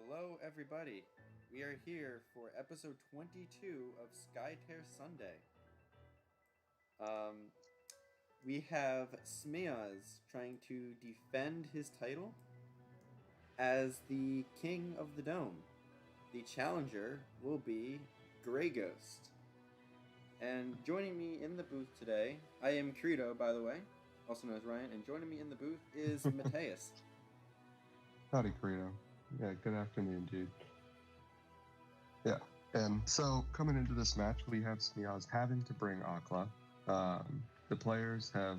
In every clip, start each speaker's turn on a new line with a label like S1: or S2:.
S1: Hello, everybody. We are here for episode 22 of Skytear Sunday. We have Smeoz trying to defend his title as the King of the Dome. The challenger will be GrayGhost. And joining me in the booth today, I am Kirito, by the way, also known as Ryan, and joining me in the booth is MataisG.
S2: Howdy, Kirito. Yeah, good afternoon, dude. Yeah, and so coming into this match, we have Smeoz having to bring Akla. The players have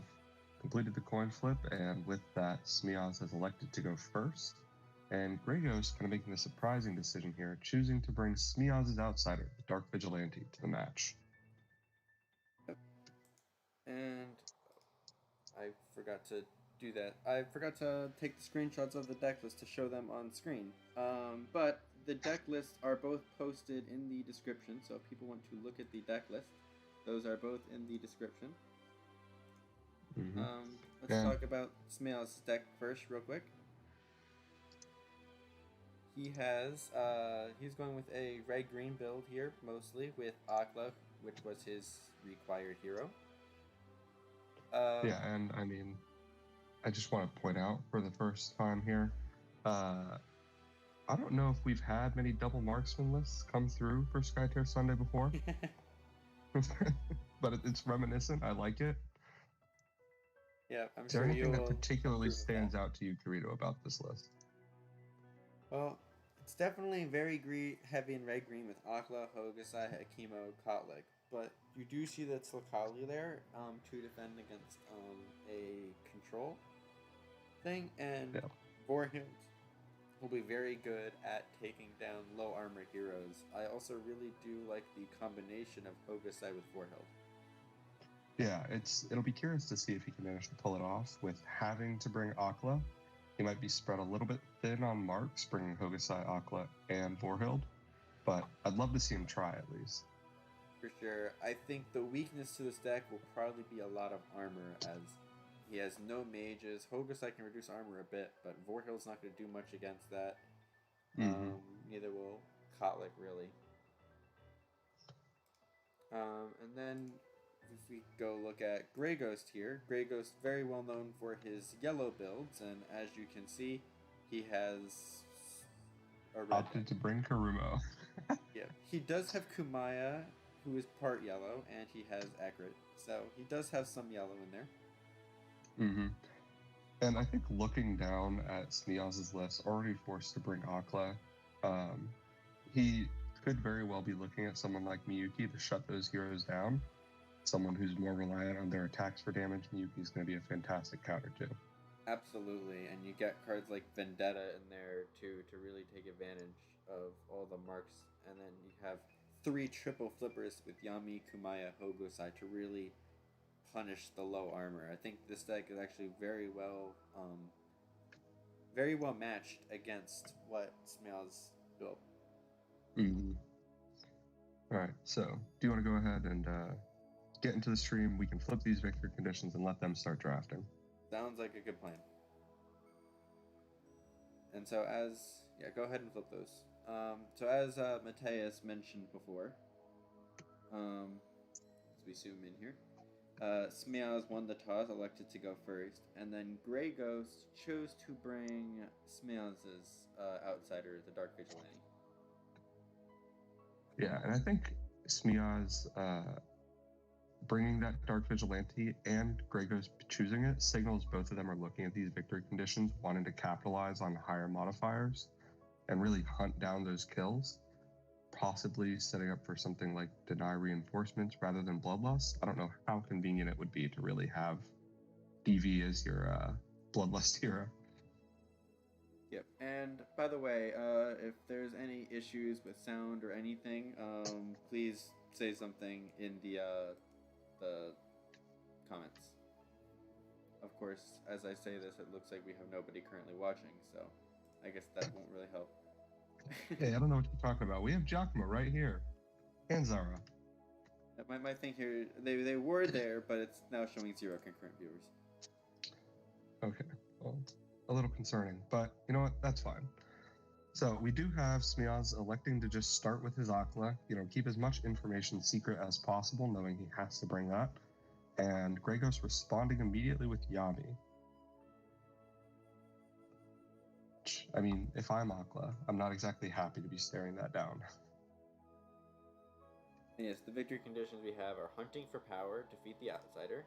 S2: completed the coin flip, and with that, Smeoz has elected to go first. And GrayGhost kind of making a surprising decision here, choosing to bring Smeoz's outsider, the Dark Vigilante, to the match.
S1: And I forgot to do that. I forgot to take the screenshots of the deck list to show them on screen. But the deck lists are both posted in the description, so if people want to look at the deck list, those are both in the description. Let's talk about Smeoz's deck first, real quick. He has, he's going with a red-green build here, mostly, with Akla, which was his required hero.
S2: Yeah, and I mean, I just want to point out for the first time here, I don't know if we've had many double marksman lists come through for Skytear Sunday before, but it's reminiscent. I like it.
S1: Yeah, I'm
S2: Is there
S1: sure
S2: anything
S1: you
S2: that particularly stands
S1: that.
S2: out to you, Kirito, about this list?
S1: Well, it's definitely very heavy in red-green with Akla, Hokusai, Hakimo, Kotlik. But you do see the Tlakali there to defend against a control thing, and Vorhild will be very good at taking down low armor heroes. I also really do like the combination of Hokusai with Vorhild.
S2: Yeah, it'll be curious to see if he can manage to pull it off with having to bring Akla. He might be spread a little bit thin on marks, bringing Hokusai, Akla, and Vorhild, but I'd love to see him try at least.
S1: For sure. I think the weakness to this deck will probably be a lot of armor, as he has no mages. Hokusai can reduce armor a bit, but Vorhild's not going to do much against that. Neither will Kotlik, really. And then if we go look at GrayGhost here, GrayGhost very well known for his yellow builds, and as you can see, he has a red
S2: opted to bring Karumo.
S1: Yeah, he does have Kumaya, who is part yellow, and he has Ekrit, so he does have some yellow in there.
S2: And I think looking down at Smeoz's list, already forced to bring Akla, he could very well be looking at someone like Miyuki to shut those heroes down. Someone who's more reliant on their attacks for damage, Miyuki's going to be a fantastic counter too.
S1: Absolutely, and you get cards like Vendetta in there too to really take advantage of all the marks, and then you have 3 triple flippers with Yami, Kumaya, Hokusai to really punish the low armor. I think this deck is actually very well matched against what Smeoz built.
S2: Alright, so do you want to go ahead and get into the stream? We can flip these victory conditions and let them start drafting.
S1: Sounds like a good plan. And so go ahead and flip those. So as Mataiz mentioned before, as we zoom in here, Smeoz won the toss, elected to go first, and then GrayGhost chose to bring Smeoz's outsider, the Dark Vigilante.
S2: Yeah, and I think Smeoz bringing that Dark Vigilante and GrayGhost choosing it signals both of them are looking at these victory conditions, wanting to capitalize on higher modifiers and really hunt down those kills, possibly setting up for something like deny reinforcements rather than bloodlust. I don't know how convenient it would be to really have DV as your bloodlust hero.
S1: Yep, and by the way, if there's any issues with sound or anything, please say something in the comments. Of course, as I say this, it looks like we have nobody currently watching, so I guess that won't really help.
S2: Hey, I don't know what you're talking about. We have Giacomo right here. And Zara.
S1: My thing here, they were there, but it's now showing 0 concurrent viewers.
S2: Okay, well, a little concerning, but you know what? That's fine. So we do have Smeoz electing to just start with his Akla, keep as much information secret as possible, knowing he has to bring that. And GrayGhost responding immediately with Yami. I mean, if I'm Akla, I'm not exactly happy to be staring that down.
S1: Yes, the victory conditions we have are hunting for power, defeat the outsider,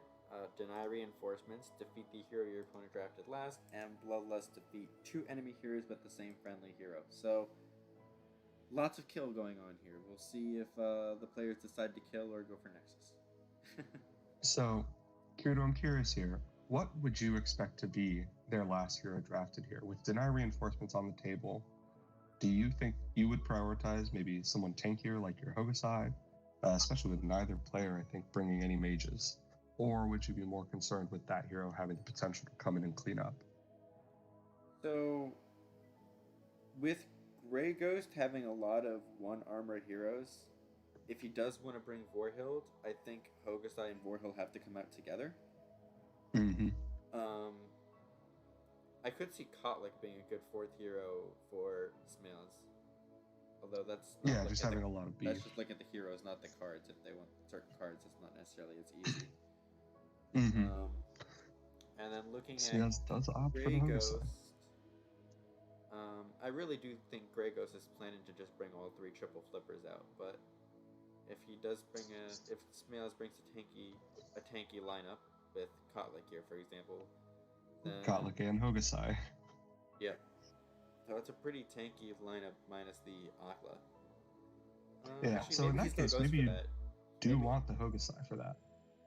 S1: deny reinforcements, defeat the hero your opponent drafted last, and bloodlust, defeat 2 enemy heroes but the same friendly hero. So, lots of kill going on here. We'll see if the players decide to kill or go for Nexus.
S2: So, Kirito, I'm curious here. What would you expect to be their last hero drafted here? With deny reinforcements on the table, do you think you would prioritize maybe someone tankier like your Hokusai, especially with neither player, I think, bringing any mages? Or would you be more concerned with that hero having the potential to come in and clean up?
S1: So, with GrayGhost having a lot of 1-armor heroes, if he does want to bring Vorhild, I think Hokusai and Vorhild have to come out together.
S2: Mm-hmm.
S1: I could see Kotlik being a good 4th hero for Smeoz. Although that's not
S2: just having a lot of beef.
S1: That's just looking at the heroes, not the cards. If they want certain cards, it's not necessarily as easy.
S2: Mm-hmm.
S1: And then looking
S2: Smeoz
S1: at
S2: does opt for the
S1: GrayGhost,
S2: Hokusai.
S1: I really do think GrayGhost is planning to just bring all 3 triple flippers out, but if he does if Smeoz brings a tanky lineup with Kotlik here, for example, then
S2: Kotlik and Hokusai.
S1: Yeah. So it's a pretty tanky lineup minus the Akla.
S2: Actually, so in that case, maybe you want the Hokusai for that.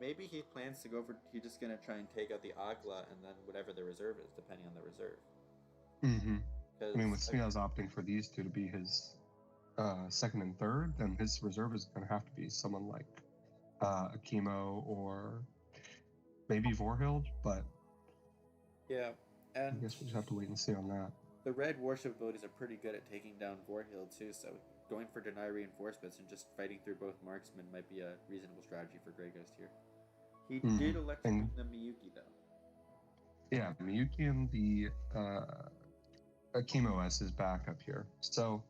S1: Maybe he plans to go for. He's just gonna try and take out the Akla and then whatever the reserve is, depending on the reserve.
S2: Mm-hmm. I mean, with Smeoz opting for these 2 to be his 2nd and 3rd, then his reserve is going to have to be someone like Akimo or maybe Vorhild, but
S1: yeah, and
S2: I guess we'll just have to wait and see on that.
S1: The red worship abilities are pretty good at taking down Vorhild too, so going for deny reinforcements and just fighting through both marksmen might be a reasonable strategy for GrayGhost here. He did elect to bring the Miyuki though.
S2: Yeah, Miyuki and the Akimo as his backup here. So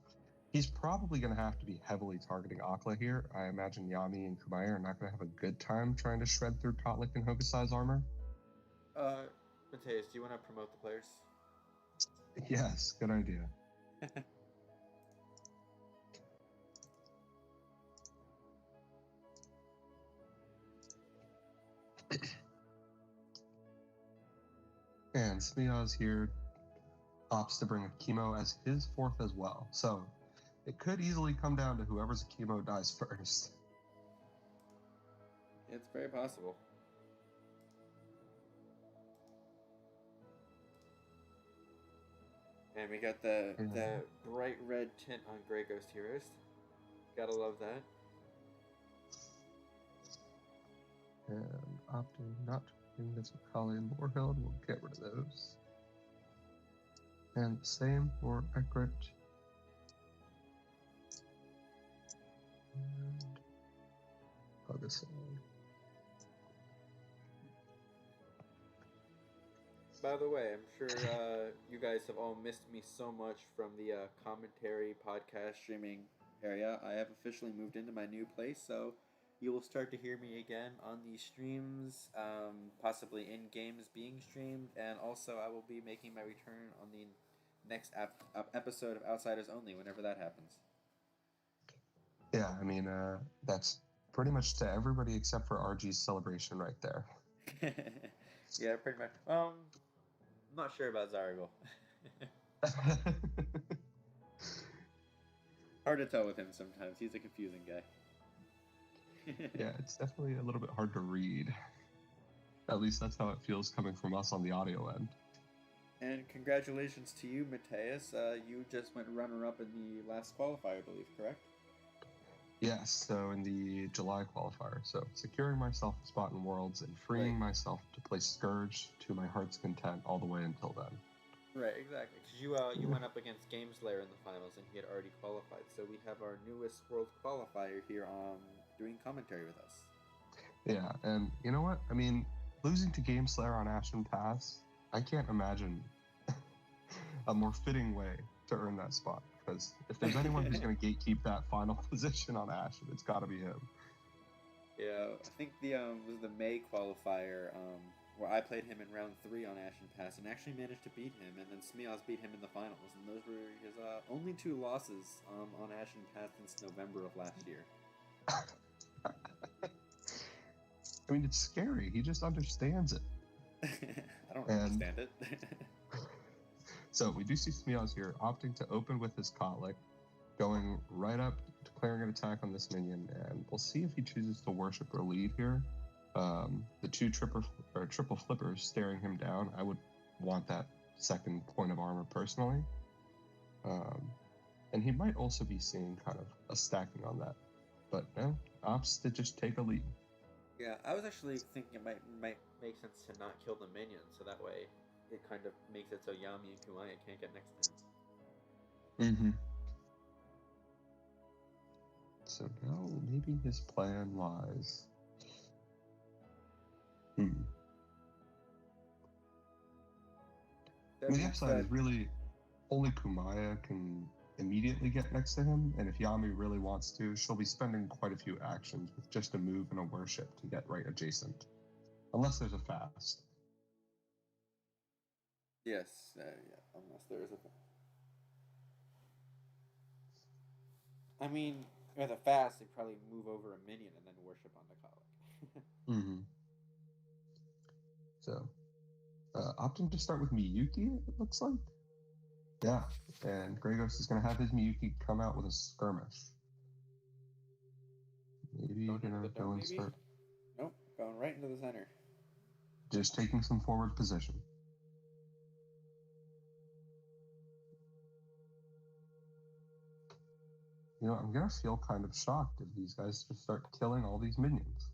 S2: he's probably going to have to be heavily targeting Akla here. I imagine Yami and Kumaya are not going to have a good time trying to shred through Kotlik and Hokusai's armor.
S1: Mataiz, do you want to promote the players?
S2: Yes, good idea. And Smeoz here opts to bring Akimo as his 4th as well. So it could easily come down to whoever's Akimo dies first.
S1: It's very possible. And we got the bright red tint on GrayGhost heroes. Gotta love that.
S2: And opting not to bring this Akali and Vorhild, we'll get rid of those. And same for Ekrit. And Hokusai.
S1: By the way, I'm sure you guys have all missed me so much from the commentary podcast streaming area. I have officially moved into my new place, so you will start to hear me again on the streams, possibly in games being streamed, and also I will be making my return on the next episode of Outsiders Only, whenever that happens.
S2: Yeah, I mean, that's pretty much to everybody except for RG's celebration right there.
S1: Yeah, pretty much. I'm not sure about Zaragoza. Hard to tell with him sometimes. He's a confusing guy.
S2: Yeah, it's definitely a little bit hard to read. At least that's how it feels coming from us on the audio end.
S1: And congratulations to you, Mataiz. You just went runner-up in the last qualifier, I believe, correct?
S2: Yes, so in the July qualifier. So securing myself a spot in Worlds and freeing myself to play Scourge to my heart's content all the way until then.
S1: Right, exactly. Because you went up against GameSlayer in the finals and he had already qualified. So we have our newest World qualifier here doing commentary with us.
S2: Yeah, and you know what? I mean, losing to GameSlayer on Ashen Pass, I can't imagine a more fitting way to earn that spot. Because if there's anyone who's going to gatekeep that final position on Ashen, it's got to be him.
S1: Yeah, I think the was the May qualifier where I played him in round 3 on Ashen Pass and actually managed to beat him, and then Smeoz beat him in the finals, and those were his only 2 losses on Ashen Pass since November of last year.
S2: I mean, it's scary. He just understands it.
S1: I don't understand it.
S2: So we do see Smeoz here opting to open with his Kotlik, going right up, declaring an attack on this minion, and we'll see if he chooses to worship or lead here. The 2 triple flippers staring him down, I would want that second point of armor personally. And he might also be seeing kind of a stacking on that. But no, opts to just take a lead.
S1: Yeah, I was actually thinking it might make sense to not kill the minion, so that way it kind of makes it so Yami and Kumaya can't get next to him.
S2: Mm-hmm. So now maybe his plan lies. The upside is really only Kumaya can immediately get next to him, and if Yami really wants to, she'll be spending quite a few actions with just a move and a worship to get right adjacent. Unless there's a fast.
S1: Yes, yeah, unless there is a fast. I mean, with a fast, they probably move over a minion and then worship on the Kotlik.
S2: Mm-hmm. So, opting to start with Miyuki, it looks like. Yeah, and GrayGhost is going to have his Miyuki come out with a skirmish. Maybe you're going to go and start.
S1: Nope, going right into the center.
S2: Just taking some forward position. You know, I'm going to feel kind of shocked if these guys just start killing all these minions.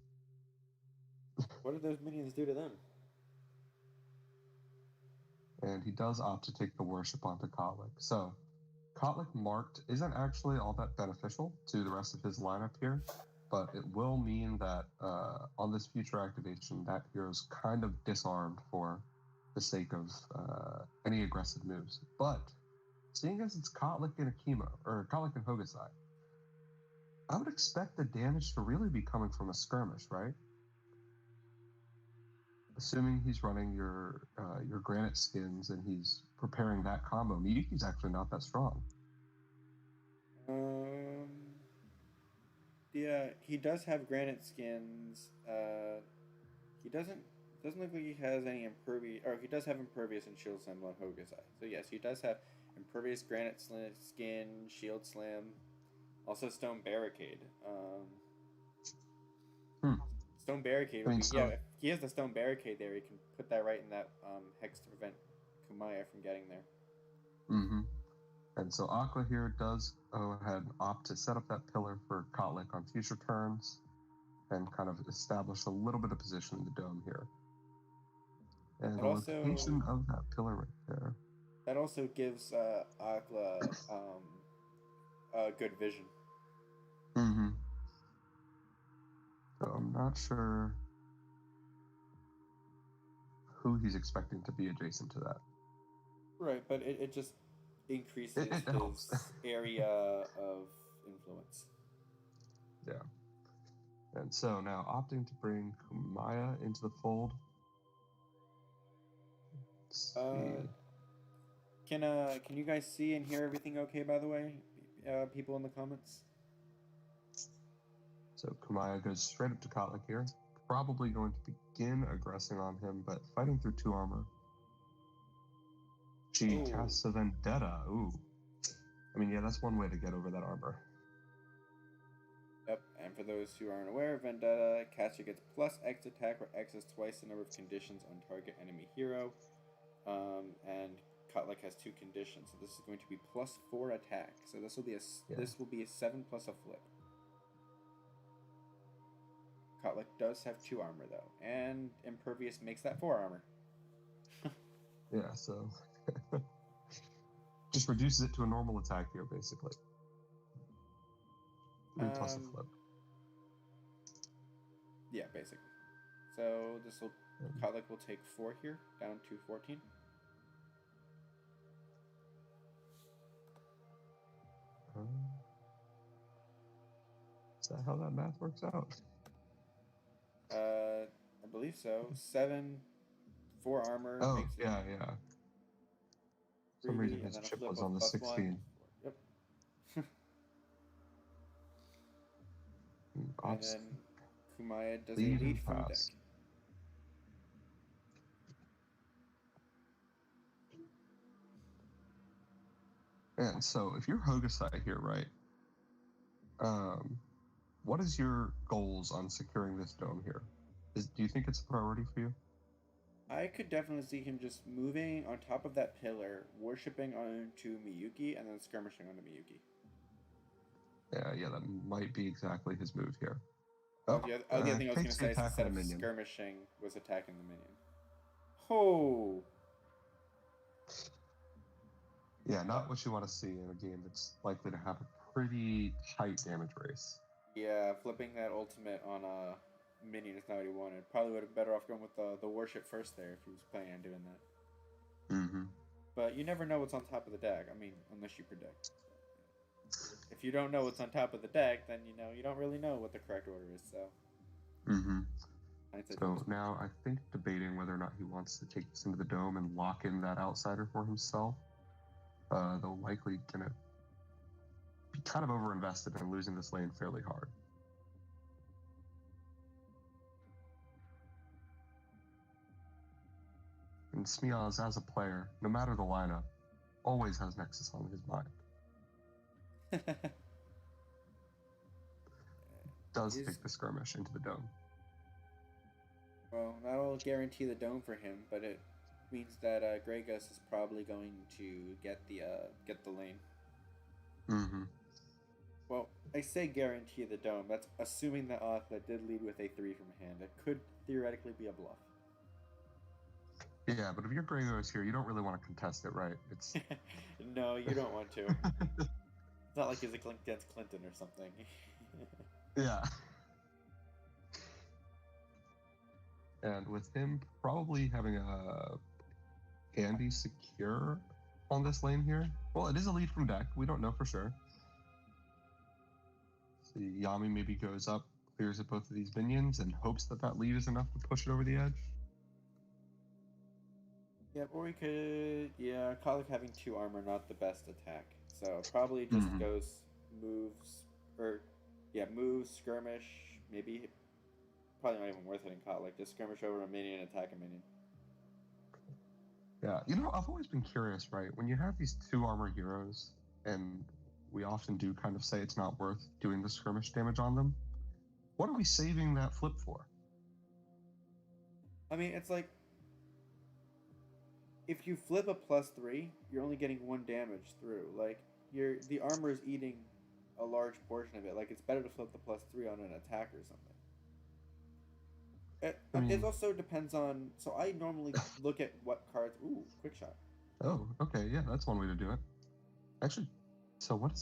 S1: What did those minions do to them?
S2: And he does opt to take the worship onto Kotlik. So, Kotlik marked isn't actually all that beneficial to the rest of his lineup here, but it will mean that on this future activation, that hero's kind of disarmed for the sake of any aggressive moves. But seeing as it's Kotlik and Akimo, or Kotlik and Hokusai, I would expect the damage to really be coming from a skirmish, right? Assuming he's running your granite skins and he's preparing that combo, Miyuki's actually not that strong.
S1: Yeah, he does have granite skins. He doesn't look like he has any impervious, or he does have impervious and shield slam on Hokusai. So yes, he does have impervious granite skin, shield slam, also stone barricade. Stone barricade. If he has the stone barricade there, he can put that right in that hex to prevent Kumaya from getting there.
S2: Mm-hmm. And so Aqua here does go ahead and opt to set up that pillar for Kotlik on future turns and kind of establish a little bit of position in the dome here. And the location of that pillar right there.
S1: That also gives Aqua good vision.
S2: Mm-hmm. So I'm not sure who he's expecting to be adjacent to that.
S1: Right, but it just increases his area of influence.
S2: Yeah. And so now opting to bring Kumaya into the fold. Let's see.
S1: Can you guys see and hear everything okay, by the way? People in the comments?
S2: So Kumaya goes straight up to Kotlik here. Probably going to begin aggressing on him, but fighting through 2 armor. She casts a Vendetta. Ooh. I mean, yeah, that's one way to get over that armor.
S1: Yep, and for those who aren't aware, Vendetta, caster gets plus X attack where X is twice the number of conditions on target enemy hero. And Kotlik has 2 conditions, so this is going to be plus 4 attack. So this will be a 7 plus a flip. Kotlik does have 2 armor though, and Impervious makes that 4 armor.
S2: Yeah, so just reduces it to a normal attack here, basically. 3 plus a flip.
S1: Yeah, basically. So Kotlik will take 4 here, down to 14.
S2: Is that how that math works out?
S1: I believe so. 7, 4 armor
S2: Oh,
S1: makes
S2: yeah. For some
S1: 3D,
S2: reason
S1: and
S2: his
S1: then a
S2: chip
S1: flip
S2: was
S1: of
S2: on the
S1: +1.
S2: 16.
S1: Yep. And then Kumaya does a
S2: Lead
S1: lead
S2: and
S1: from deck.
S2: pass. And so, if you're Hokusai here, right? What is your goals on securing this dome here? Do you think it's a priority for you?
S1: I could definitely see him just moving on top of that pillar, worshipping onto Miyuki, and then skirmishing onto Miyuki.
S2: Yeah, that might be exactly his move here.
S1: The other thing I was going to say is instead of
S2: minion.
S1: skirmishing, was attacking the minion. Oh!
S2: Yeah, not what you want to see in a game that's likely to have a pretty tight damage race.
S1: Yeah, flipping that ultimate on a minion is not what he wanted. Probably would have been better off going with the worship first there if he was planning on doing that.
S2: Mm-hmm.
S1: But you never know what's on top of the deck. I mean, unless you predict. If you don't know what's on top of the deck, then you don't really know what the correct order is. So.
S2: Mm-hmm. So now I think debating whether or not he wants to take this into the dome and lock in that outsider for himself. Though likely gonna be kind of overinvested in losing this lane fairly hard. And Smeoz, as a player, no matter the lineup, always has Nexus on his mind. Does pick the skirmish into the dome.
S1: Well, that'll guarantee the dome for him, but it means that GrayGhost is probably going to get the lane.
S2: Mm-hmm.
S1: Well, I say guarantee the dome. That's assuming that Athla did lead with a 3 from hand. It could theoretically be a bluff.
S2: Yeah, but if you're GrayGhost here, you don't really want to contest it, right? It's
S1: No, you don't want to. It's not like he's against Clinton or something.
S2: Yeah. And with him probably having a handy secure on this lane here. Well, it is a lead from deck. We don't know for sure. So Yami maybe goes up, clears at both of these minions, and hopes that that lead is enough to push it over the edge.
S1: Yeah, or we could... Yeah, Kalik having 2 armor, not the best attack. So probably just goes moves, moves, skirmish, maybe... Probably not even worth hitting Kalik. Just skirmish over a minion and attack a minion.
S2: Yeah, I've always been curious, right? When you have these 2 armor heroes, and we often do kind of say it's not worth doing the skirmish damage on them, what are we saving that flip for?
S1: I mean, it's like... If you flip a +3, you're only getting 1 damage through. Like, the armor is eating a large portion of it. Like, it's better to flip the +3 on an attack or something. It also depends on... So I normally look at what cards... Ooh, quick shot.
S2: Oh, okay, yeah, that's one way to do it. Actually, so what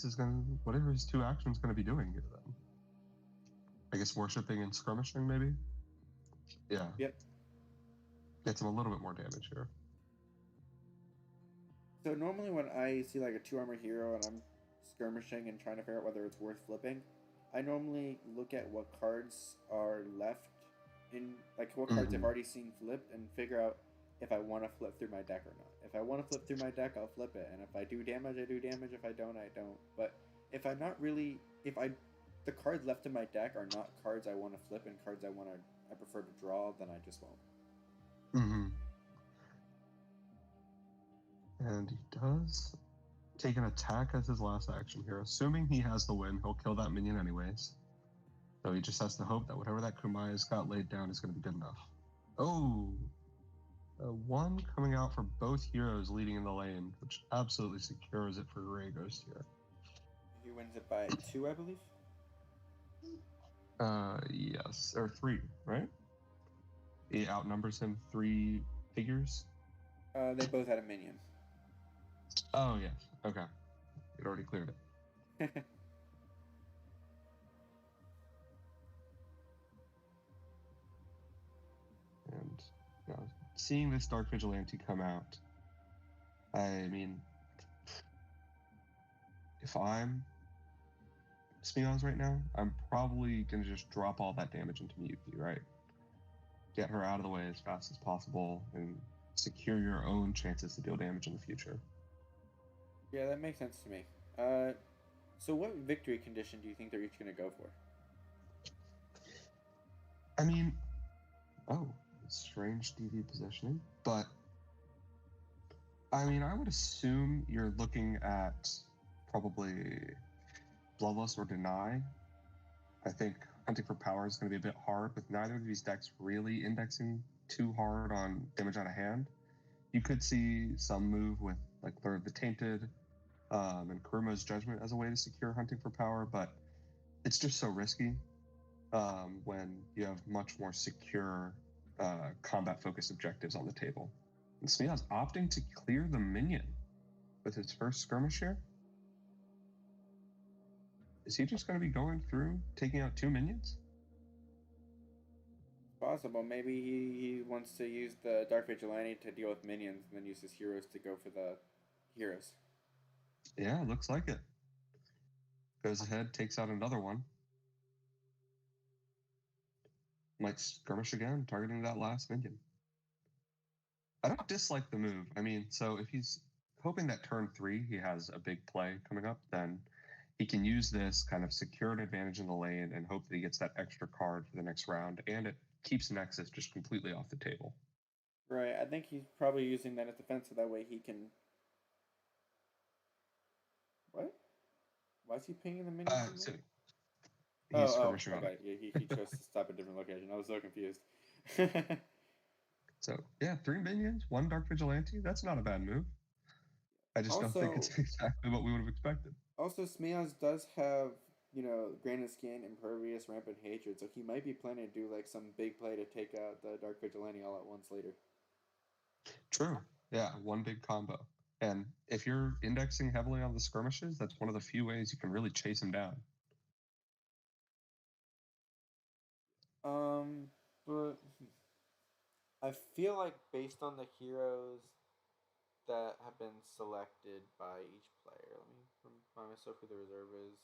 S2: are his 2 actions going to be doing here then? I guess worshipping and skirmishing, maybe? Yeah.
S1: Yep.
S2: Gets him a little bit more damage here.
S1: So normally when I see like a 2 armor hero and I'm skirmishing and trying to figure out whether it's worth flipping, I normally look at what cards are left in, like what cards I've already seen flipped, and figure out if I want to flip through my deck or not. If I want to flip through my deck, I'll flip it, and if I do damage, I do damage. If I don't, I don't. But if the cards left in my deck are not cards I want to flip and cards I prefer to draw, then I just won't.
S2: Mm-hmm. And he does take an attack as his last action here. Assuming he has the win, he'll kill that minion anyways. So he just has to hope that whatever that Kumaya's got laid down is going to be good enough. Oh! 1 coming out for both heroes leading in the lane, which absolutely secures it for GrayGhost here.
S1: He wins it by 2, I believe?
S2: Yes. Or 3, right? He outnumbers him 3 figures?
S1: They both had a minion.
S2: Oh, yes. Okay. It already cleared it. And seeing this Dark Vigilante come out, I mean, if I'm Smeoz right now, I'm probably going to just drop all that damage into Miyuki, right? Get her out of the way as fast as possible and secure your own chances to deal damage in the future.
S1: Yeah, that makes sense to me. So what victory condition do you think they're each going to go for?
S2: I mean, strange DV positioning, but I mean, I would assume you're looking at probably Bloodlust or Deny. I think Hunting for Power is going to be a bit hard with neither of these decks really indexing too hard on damage out of hand. You could see some move with like Lure of the Tainted and Kuruma's Judgment as a way to secure Hunting for Power, but it's just so risky when you have much more secure combat-focused objectives on the table. And Smeoz opting to clear the minion with his first skirmish here. Is he just going to be going through, taking out 2 minions?
S1: Possible. Maybe he wants to use the Dark Vigilante to deal with minions and then use his heroes to go for the heroes.
S2: Yeah, looks like it. Goes ahead, takes out another one. Might skirmish again, targeting that last minion. I don't dislike the move. I mean, so if he's hoping that turn 3 he has a big play coming up, then he can use this, kind of secure an advantage in the lane, and hope that he gets that extra card for the next round, and it keeps Nexus just completely off the table.
S1: Right. I think he's probably using that as defense so that way he can. What? Why is he pinging the minions?
S2: So he's skirmishing
S1: I
S2: on
S1: got
S2: it.
S1: it. Yeah, he chose to stop at a different location. I was so confused.
S2: So yeah, 3 minions, 1 Dark Vigilante. That's not a bad move. I just don't think it's exactly what we would have expected.
S1: Also, Smeoz does have, Granite Skin, Impervious, Rampant Hatred, so he might be planning to do like some big play to take out the Dark Vigilante all at once later.
S2: True. Yeah, 1 big combo. And if you're indexing heavily on the skirmishes, that's one of the few ways you can really chase him down.
S1: But I feel like based on the heroes that have been selected by each player, let me remind myself who the reserve is.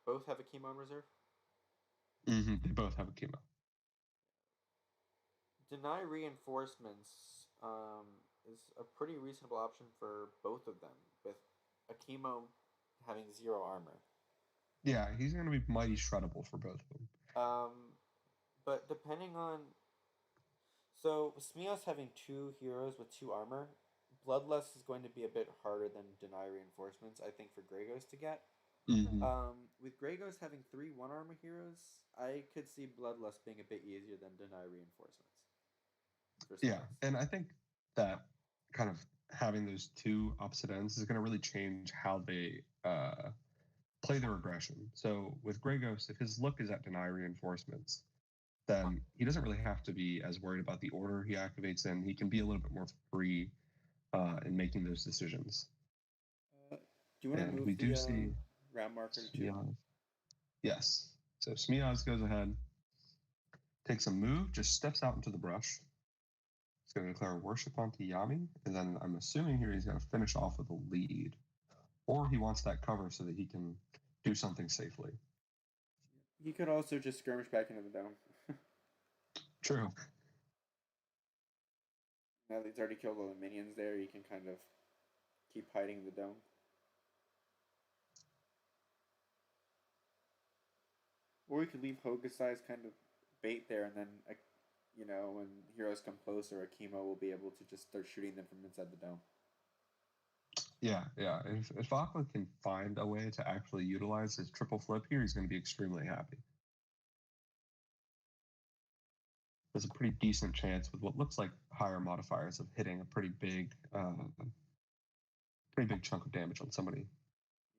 S1: Both have a chemo in reserve?
S2: They both have a chemo.
S1: Deny reinforcements is a pretty reasonable option for both of them, with a chemo having 0 armor.
S2: Yeah, he's going to be mighty shreddable for both of them.
S1: But depending on... So, Smeoz having 2 heroes with 2 armor, Bloodlust is going to be a bit harder than Deny reinforcements, I think, for GrayGhost to get. With GrayGhost having 3 1 armor heroes, I could see Bloodlust being a bit easier than Deny reinforcements.
S2: Yeah, and I think that kind of having those 2 opposite ends is going to really change how they play their aggression. So with GrayGhost, if his look is at Deny reinforcements, then he doesn't really have to be as worried about the order he activates in. He can be a little bit more free in making those decisions.
S1: Do you want to move the round marker to 2?
S2: Yes. So Smeoz goes ahead, takes a move, just steps out into the brush. He's going to declare worship onto Yami, and then I'm assuming here he's going to finish off with a lead. Or he wants that cover so that he can do something safely.
S1: He could also just skirmish back into the dome.
S2: True.
S1: Now that he's already killed all the minions there, he can kind of keep hiding in the dome. Or he could leave Hokusai's kind of bait there, and then, when heroes come closer, a chemo will be able to just start shooting them from inside the dome.
S2: Yeah. If Aqua can find a way to actually utilize his triple flip here, he's going to be extremely happy. There's a pretty decent chance with what looks like higher modifiers of hitting a pretty big chunk of damage on somebody.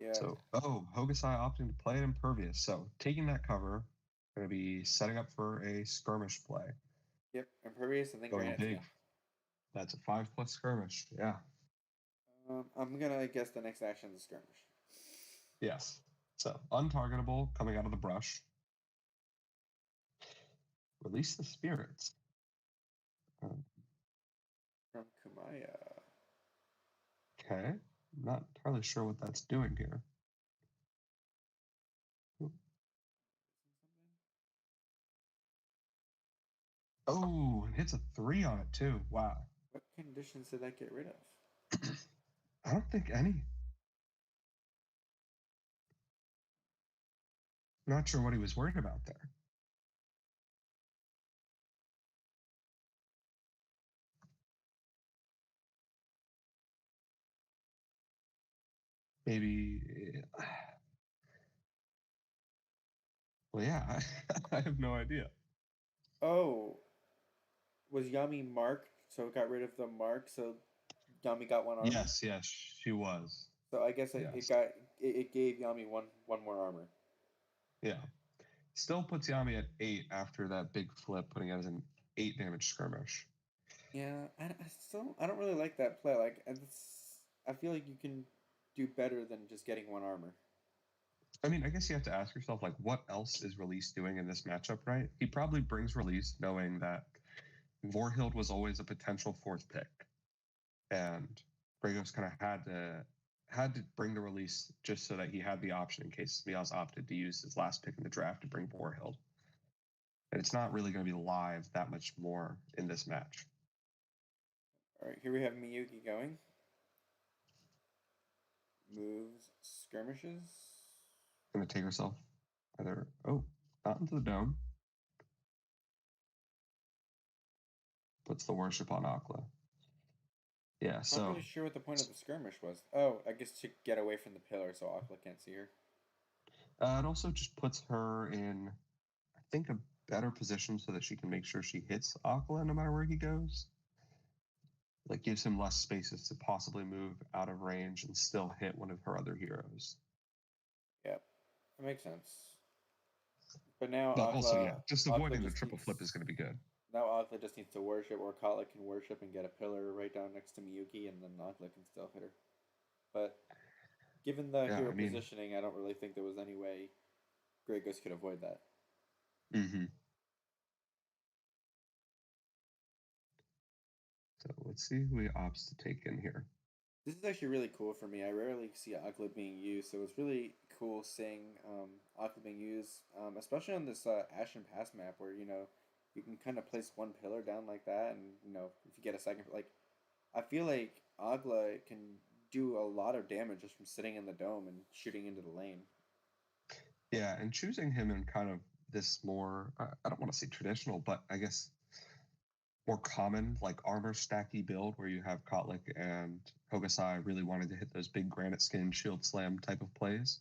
S1: Yeah.
S2: So, Hokusai opting to play it Impervious. So, taking that cover, going to be setting up for a skirmish play.
S1: Yep, Impervious and then
S2: Going
S1: Granite.
S2: big.
S1: Yeah.
S2: That's a 5+ skirmish. Yeah.
S1: I'm going to guess the next action is skirmish.
S2: Yes. So, untargetable, coming out of the brush. Release the spirits.
S1: From Kumaya.
S2: Okay. Not entirely sure what that's doing here. Oh, and hits a 3 on it too. Wow.
S1: What conditions did that get rid of?
S2: I don't think any. Not sure what he was worried about there. Maybe. Well, yeah, I have no idea.
S1: Oh, was Yami marked? So it got rid of the mark. So Yami got one armor.
S2: Yes, she was.
S1: So I guess it
S2: Yes.
S1: got it gave Yami one more armor.
S2: Yeah. Still puts Yami at 8 after that big flip, putting it as an 8 damage skirmish.
S1: Yeah, I don't really like that play. Like I feel like you can do better than just getting one armor.
S2: I mean, I guess you have to ask yourself, like, what else is Release doing in this matchup, right? He probably brings Release knowing that Vorhild was always a potential 4th pick. And GrayGhost kind of had to bring the Release just so that he had the option in case Smeoz opted to use his last pick in the draft to bring Vorhild. And it's not really going to be live that much more in this match.
S1: All right, here we have Miyuki going. Moves, skirmishes.
S2: Going to take herself either, not into the dome. Puts the worship on Akla. Yeah, so.
S1: Not really sure what the point of the skirmish was. Oh, I guess to get away from the pillar so Akla can't see her.
S2: It also just puts her in, I think, a better position so that she can make sure she hits Akla no matter where he goes. Like, gives him less spaces to possibly move out of range and still hit one of her other heroes.
S1: Yep, that makes sense. But now
S2: But also, yeah, just avoiding
S1: Akla
S2: the
S1: just
S2: triple
S1: needs,
S2: flip is going to be good.
S1: now Akla just needs to worship, or Kotlik can worship and get a pillar right down next to Miyuki, and then Akla can still hit her. But given the
S2: Yeah,
S1: hero
S2: I mean,
S1: positioning, I don't really think there was any way GrayGhost could avoid that.
S2: mm-hmm. So let's see who he opts to take in here.
S1: This is actually really cool for me. I rarely see Akla being used, so it's really cool seeing Akla being used, especially on this Ashen Pass map where you can kind of place one pillar down like that, and if you get a second, like I feel like Agla can do a lot of damage just from sitting in the dome and shooting into the lane.
S2: Yeah, and choosing him in kind of this more, I don't want to say traditional, but I guess more common, like armor stacky build where you have Kotlik and Hokusai really wanted to hit those big granite skin shield slam type of plays.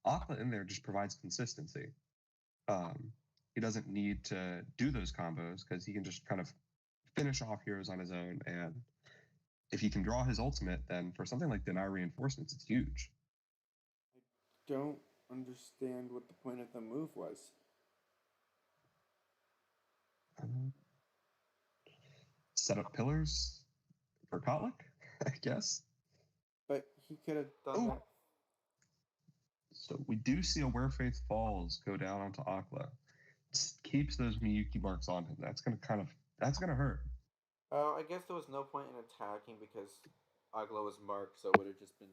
S2: Akla in there just provides consistency. He doesn't need to do those combos because he can just kind of finish off heroes on his own. And if he can draw his ultimate, then for something like Deny Reinforcements, it's huge.
S1: I don't understand what the point of the move was.
S2: Set up pillars for Kotlik, I guess.
S1: But he could have done that.
S2: So we do see a Where Faith Falls go down onto Akla. Keeps those Miyuki marks on him. That's gonna hurt.
S1: I guess there was no point in attacking because Agla was marked, so it would have just been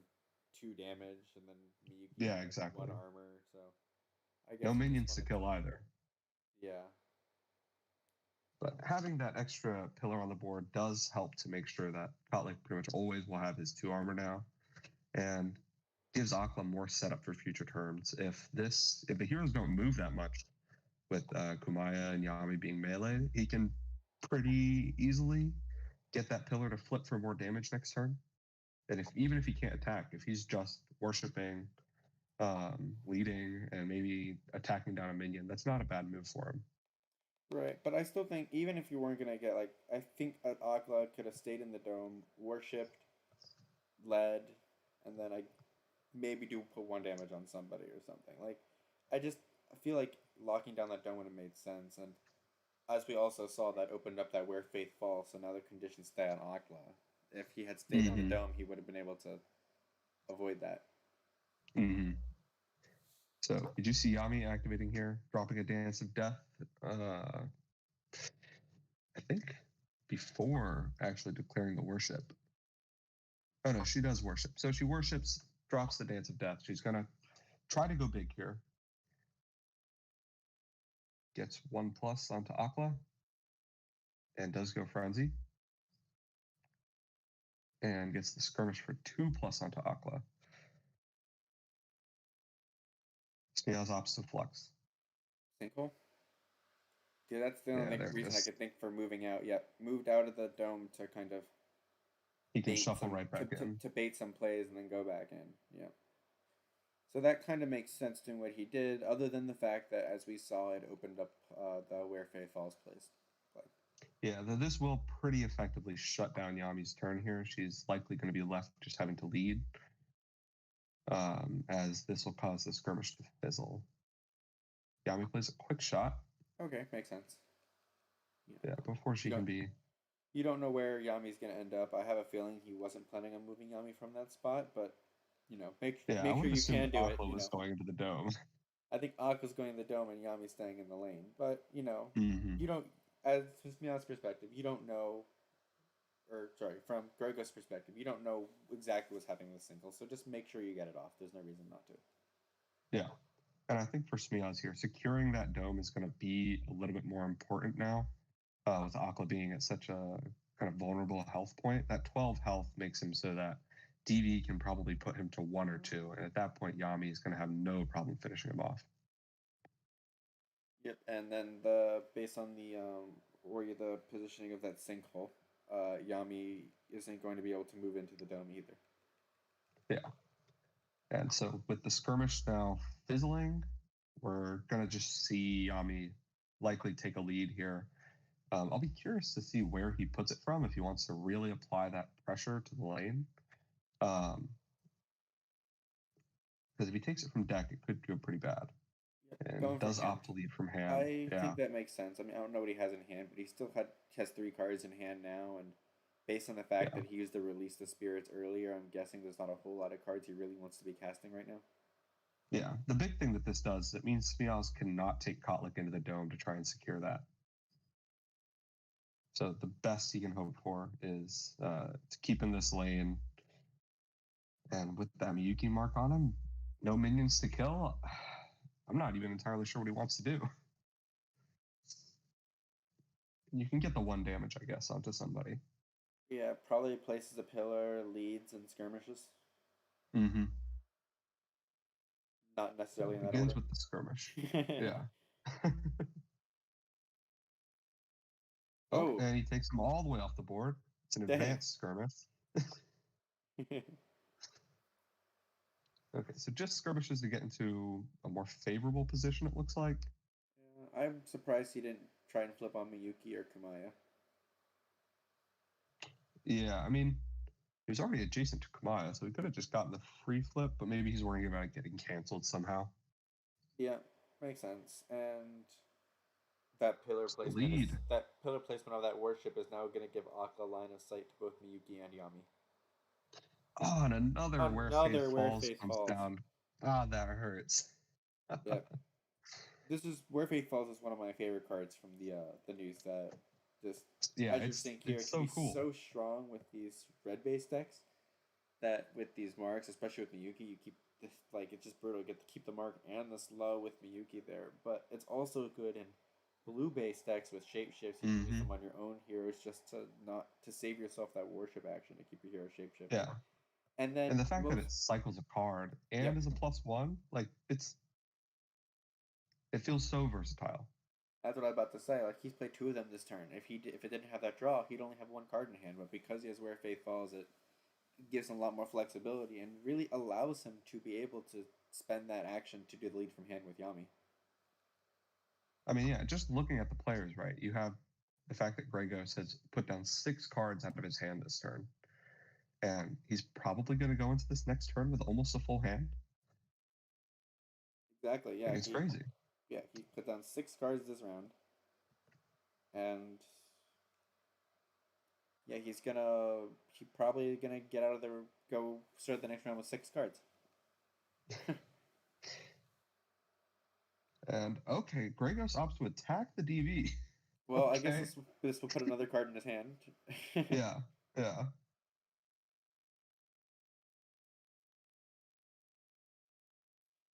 S1: 2 damage, and then Miyuki
S2: Yeah,
S1: had
S2: exactly.
S1: 1 armor. So I guess
S2: No
S1: he just
S2: minions to
S1: wanted
S2: kill either.
S1: Yeah.
S2: But having that extra pillar on the board does help to make sure that Kotlik pretty much always will have his 2 armor now, and gives Akla more setup for future turns. If the heroes don't move that much, with Kumaya and Yami being melee, he can pretty easily get that pillar to flip for more damage next turn. And even if he can't attack, if he's just worshipping, leading, and maybe attacking down a minion, that's not a bad move for him.
S1: Right, but I still think even if you weren't gonna get I think Agla could have stayed in the dome, worshipped, led, and then I maybe do put 1 damage on somebody or something. I feel like locking down that dome would have made sense, and as we also saw, that opened up that Where Faith Falls, so now the conditions stay on Agla. If he had stayed on the dome, he would have been able to avoid that.
S2: Mm-hmm. So did you see Yami activating here, dropping a Dance of Death? I think before actually declaring the worship. Oh no, she does worship. So she worships, drops the Dance of Death. She's gonna try to go big here. Gets 1+ onto Akla. and does go Frenzy. And gets the skirmish for 2+ onto Akla. Smeoz opts to Flux.
S1: Sinkhole? Yeah, that's the only
S2: there it
S1: reason I
S2: is.
S1: could think for moving out. Yep, moved out of the dome to kind of
S2: He can
S1: bait
S2: shuffle
S1: some
S2: right back in.
S1: to bait some plays and then go back in. Yeah. So that kind of makes sense doing what he did, other than the fact that, as we saw, it opened up the Where Fae Falls plays.
S2: Yeah, this will pretty effectively shut down Yami's turn here. She's likely going to be left just having to lead, as this will cause the skirmish to fizzle. Yami plays a quick shot.
S1: Okay, makes sense.
S2: Yeah, before she can be...
S1: You don't know where Yami's going to end up. I have a feeling he wasn't planning on moving Yami from that spot, but, make sure you can do it.
S2: Was going into the dome.
S1: I think Aqua's going in the dome and Yami's staying in the lane. But,
S2: Mm-hmm.
S1: you don't, as from Smeoz's perspective, you don't know, from GrayGhost's perspective, you don't know exactly what's happening with Single, so just make sure you get it off. There's no reason not to.
S2: Yeah. And I think for Smeoz here, securing that dome is going to be a little bit more important now, with Aqua being at such a kind of vulnerable health point. That 12 health makes him so that DV can probably put him to 1 or 2, and at that point, Yami is going to have no problem finishing him off.
S1: Yep, and then based on the positioning of that sinkhole, Yami isn't going to be able to move into the dome either.
S2: Yeah. And so with the skirmish now fizzling, we're going to just see Yami likely take a lead here. I'll be curious to see where he puts it from, if he wants to really apply that pressure to the lane. Because if he takes it from deck, it could go pretty bad. And does opt to lead from hand.
S1: I think that makes sense. I mean, I don't know what he has in hand, but he still has 3 cards in hand now, and based on the fact that he used to release the spirits earlier, I'm guessing there's not a whole lot of cards he really wants to be casting right now.
S2: Yeah, the big thing that this does, it means Smeoz cannot take Kotlik into the dome to try and secure that. So the best he can hope for is to keep in this lane. And with that Miyuki mark on him, no minions to kill, I'm not even entirely sure what he wants to do. You can get the 1 damage, I guess, onto somebody.
S1: Yeah, probably places a pillar, leads, and skirmishes.
S2: Mm-hmm.
S1: Not necessarily in that
S2: begins
S1: order.
S2: With the skirmish. Yeah. And he takes them all the way off the board. It's an advanced skirmish. Okay, so just skirmishes to get into a more favorable position, it looks like.
S1: I'm surprised he didn't try and flip on Miyuki or Kamaya.
S2: Yeah, I mean, he was already adjacent to Kamaya, so he could have just gotten the free flip, but maybe he's worrying about it getting canceled somehow.
S1: Yeah, makes sense. And that pillar placement of that warship is now going to give Akka line of sight to both Miyuki and Yami.
S2: Oh, and another Where Faith Falls comes down. Ah, that hurts.
S1: Yeah. Where Faith Falls is one of my favorite cards from the news that just as you're seeing here, it can be
S2: cool.
S1: so strong with these red base decks that with these marks, especially with Miyuki, you keep this, it's just brutal. You get to keep the mark and the slow with Miyuki there, but it's also good in blue base decks with shapeshifts. You can use them on your own heroes just to save yourself that warship action to keep your hero shapeshift.
S2: Yeah.
S1: And then
S2: the fact that it cycles a card and is a +1, it feels so versatile.
S1: That's what I was about to say. He's played 2 of them this turn. If it didn't have that draw, he'd only have 1 card in hand. But because he has Where Faith Falls, it gives him a lot more flexibility and really allows him to be able to spend that action to do the lead from hand with Yami.
S2: I mean, yeah, just looking at the players, right? You have the fact that GrayGhost has put down 6 cards out of his hand this turn. And he's probably going to go into this next turn with almost a full hand.
S1: Exactly, yeah.
S2: It's crazy.
S1: Yeah, he put down 6 cards this round. And yeah, he's probably gonna get out of go start the next round with 6 cards.
S2: And okay, GrayGhost opts to attack the DV.
S1: Well, I guess this will put another card in his hand.
S2: Yeah.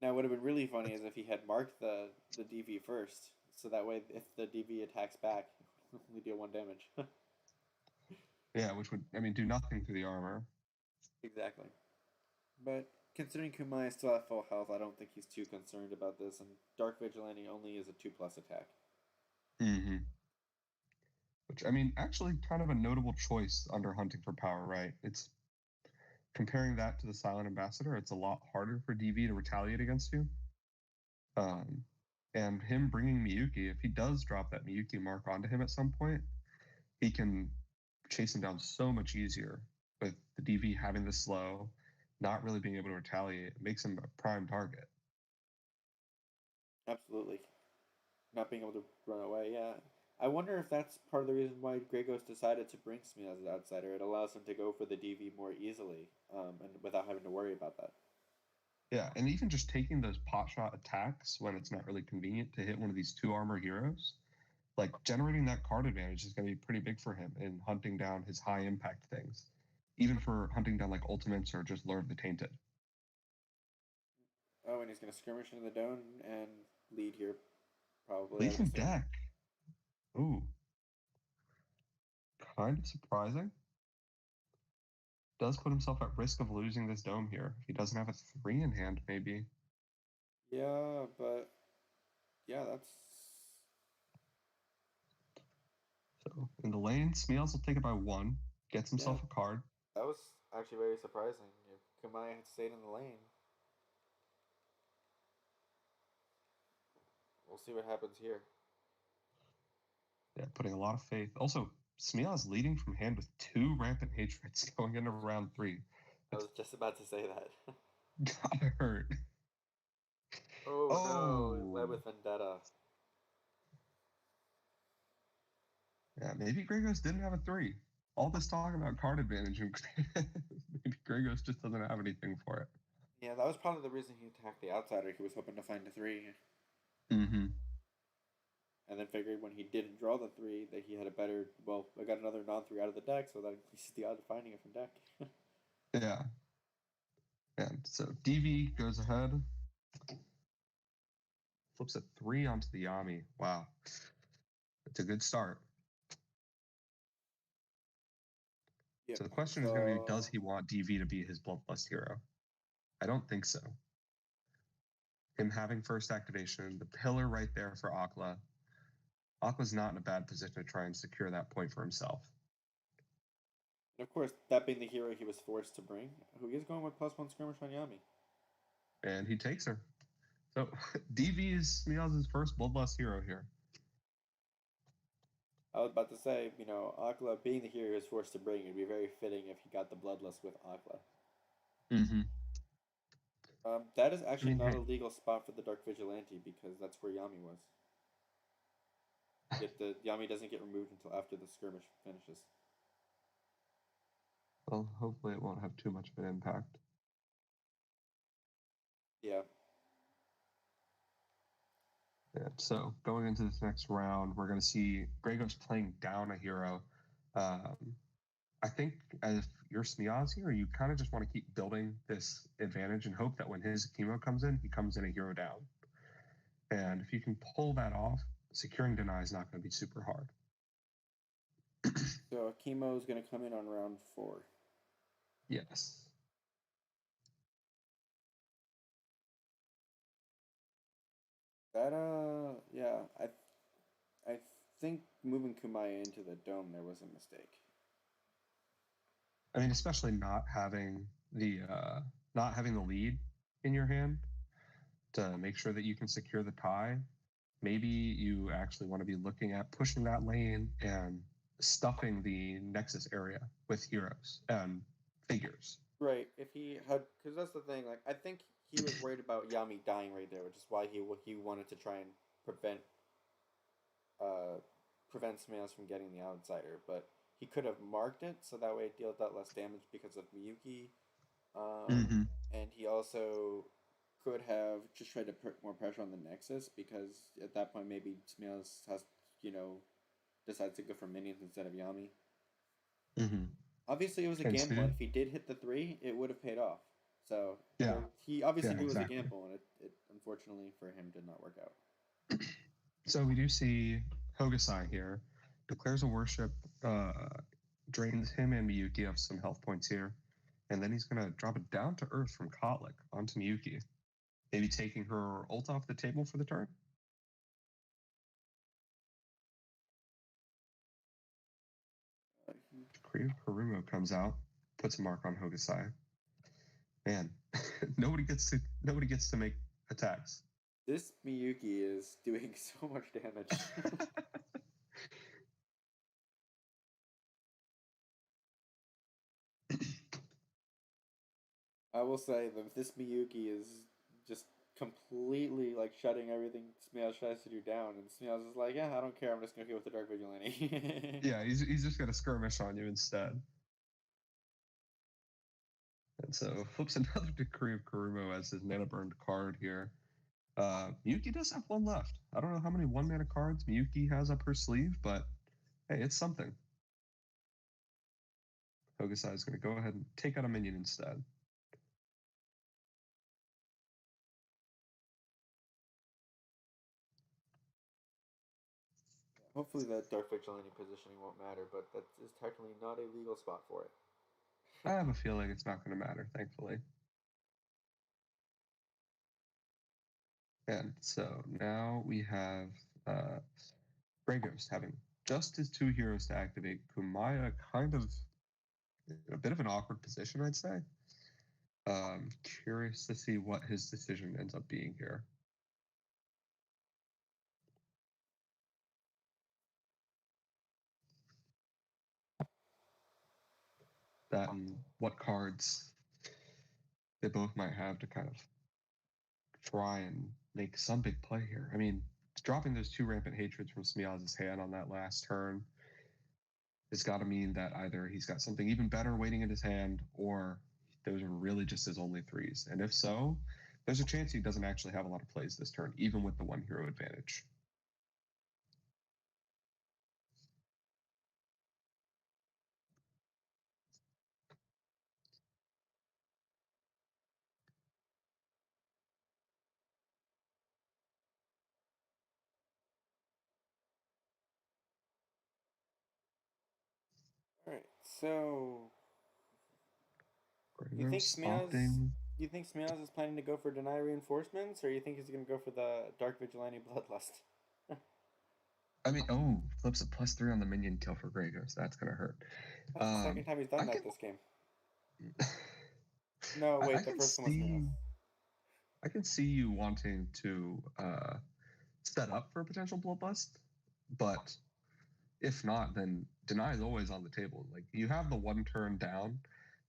S1: Now, what would have been really funny is if he had marked the DV first, so that way if the DV attacks back, only deal 1 damage.
S2: Yeah, which would, I mean, do nothing to the armor.
S1: Exactly. But considering Kumai is still at full health, I don't think he's too concerned about this, and Dark Vigilante only is a 2+ attack.
S2: Mm-hmm. Which, I mean, actually kind of a notable choice under Hunting for Power, right? It's comparing that to the Silent Ambassador, it's a lot harder for DV to retaliate against you. And him bringing Miyuki, if he does drop that Miyuki mark onto him at some point, he can chase him down so much easier with the DV having the slow, not really being able to retaliate. It makes him a prime target.
S1: Absolutely. Not being able to run away, yeah. I wonder if that's part of the reason why GrayGhost decided to bring Smeoz as an outsider. It allows him to go for the DV more easily, and without having to worry about that.
S2: Yeah, and even just taking those pot shot attacks when it's not really convenient to hit one of these 2 armor heroes, like generating that card advantage is going to be pretty big for him in hunting down his high impact things, even for hunting down like ultimates or just Lord of the Tainted.
S1: Oh, and he's going to skirmish into the dome and lead here, probably. I
S2: Lead
S1: would
S2: from
S1: assume.
S2: deck. Ooh. Kind of surprising. Does put himself at risk of losing this dome here. If he doesn't have a 3 in hand, maybe.
S1: Yeah, but yeah, that's.
S2: So in the lane, Smeoz will take it by 1, gets himself a card.
S1: That was actually very surprising. If Kamai had stayed in the lane, we'll see what happens here.
S2: Yeah, putting a lot of faith. Also, Smeoz leading from hand with 2 rampant hatreds going into round 3.
S1: I was just about to say that.
S2: Gotta hurt.
S1: Oh no, led with Vendetta.
S2: Yeah, maybe GrayGhost didn't have a 3. All this talking about card advantage, maybe GrayGhost just doesn't have anything for it.
S1: Yeah, that was probably the reason he attacked the outsider. He was hoping to find a 3.
S2: Mm-hmm.
S1: And then figured when he didn't draw the 3 that he had a better. Well, I got another non-3 out of the deck, so that increases the odds of finding it from deck.
S2: Yeah. And so DV goes ahead, flips a 3 onto the Yami. Wow. It's a good start.
S1: Yep.
S2: So the question is going to be, does he want DV to be his Bloodlust hero? I don't think so. Him having first activation, the pillar right there for Akla. Akla's not in a bad position to try and secure that point for himself.
S1: And of course, that being the hero he was forced to bring, who is going with +1 skirmish on Yami.
S2: And he takes her. So DV is Smeoz's first Bloodlust hero here.
S1: I was about to say, Akla being the hero he was forced to bring, it'd be very fitting if he got the Bloodlust with Akla.
S2: Mm-hmm.
S1: That is actually not a legal spot for the Dark Vigilante because that's where Yami was. Yet the Yami doesn't get removed until after the skirmish finishes.
S2: Well, hopefully it won't have too much of an impact.
S1: Yeah.
S2: Yeah, so going into this next round, we're going to see GrayGhost playing down a hero. I think if you're Smeoz here, you kind of just want to keep building this advantage and hope that when his chemo comes in, he comes in a hero down. And if you can pull that off, securing deny is not going to be super hard.
S1: So chemo is going to come in on round 4.
S2: Yes.
S1: That yeah, I think moving Kumaya into the dome there was a mistake.
S2: I mean, especially not having the lead in your hand to make sure that you can secure the tie. Maybe you actually want to be looking at pushing that lane and stuffing the Nexus area with heroes and figures.
S1: Right. If he had, because that's the thing. Like, I think he was worried about Yami dying right there, which is why he wanted to try and prevent Smeoz from getting the outsider. But he could have marked it so that way it dealt out less damage because of Miyuki. And he also could have just tried to put more pressure on the Nexus because at that point maybe Smeoz has, decides to go for minions instead of Yami. Obviously, it was a gamble. If he did hit the 3, it would have paid off. So he obviously knew it was a gamble, and it unfortunately for him did not work out.
S2: So we do see Hokusai here declares a worship, drains him and Miyuki of some health points here, and then he's going to drop it down to Earth from Kotlik onto Miyuki, maybe taking her ult off the table for the turn. Kirito comes out, puts a mark on Hokusai. Man, nobody gets to make attacks.
S1: This Miyuki is doing so much damage. I will say that this Miyuki is just completely like shutting everything Smeoz tries to do down, and Smeoz is like, yeah, I don't care, I'm just gonna go with the Dark Vigilante.
S2: Yeah, he's just gonna skirmish on you instead. And so flips another Decree of Karumo as his mana burned card here. Miyuki does have one left. I don't know how many 1-mana cards Miyuki has up her sleeve, but hey, it's something. Hokusai is going to go ahead and take out a minion instead.
S1: Hopefully that Dark Vigilante positioning won't matter, but that is technically not a legal spot for it.
S2: I have a feeling it's not going to matter, thankfully. And so now we have GrayGhost having just his 2 heroes to activate. Kumaya kind of in a bit of an awkward position, I'd say. Curious to see what his decision ends up being here. That and what cards they both might have to kind of try and make some big play here. I mean, dropping those 2 rampant hatreds from Smeoz's hand on that last turn has got to mean that either he's got something even better waiting in his hand, or those are really just his only 3s. And if so, there's a chance he doesn't actually have a lot of plays this turn, even with the 1 hero advantage.
S1: Alright, so you think
S2: Opting.
S1: Smeoz is planning to go for deny reinforcements, or you think he's gonna go for the Dark Vigilante Bloodlust?
S2: I mean, flips a +3 on the minion kill for GrayGhost. That's gonna hurt.
S1: That's the second time he's done that this game. No, wait, the first one was Smeoz.
S2: I can see you wanting to set up for a potential bloodlust, but if not, then deny is always on the table. Like, you have the 1 turn down.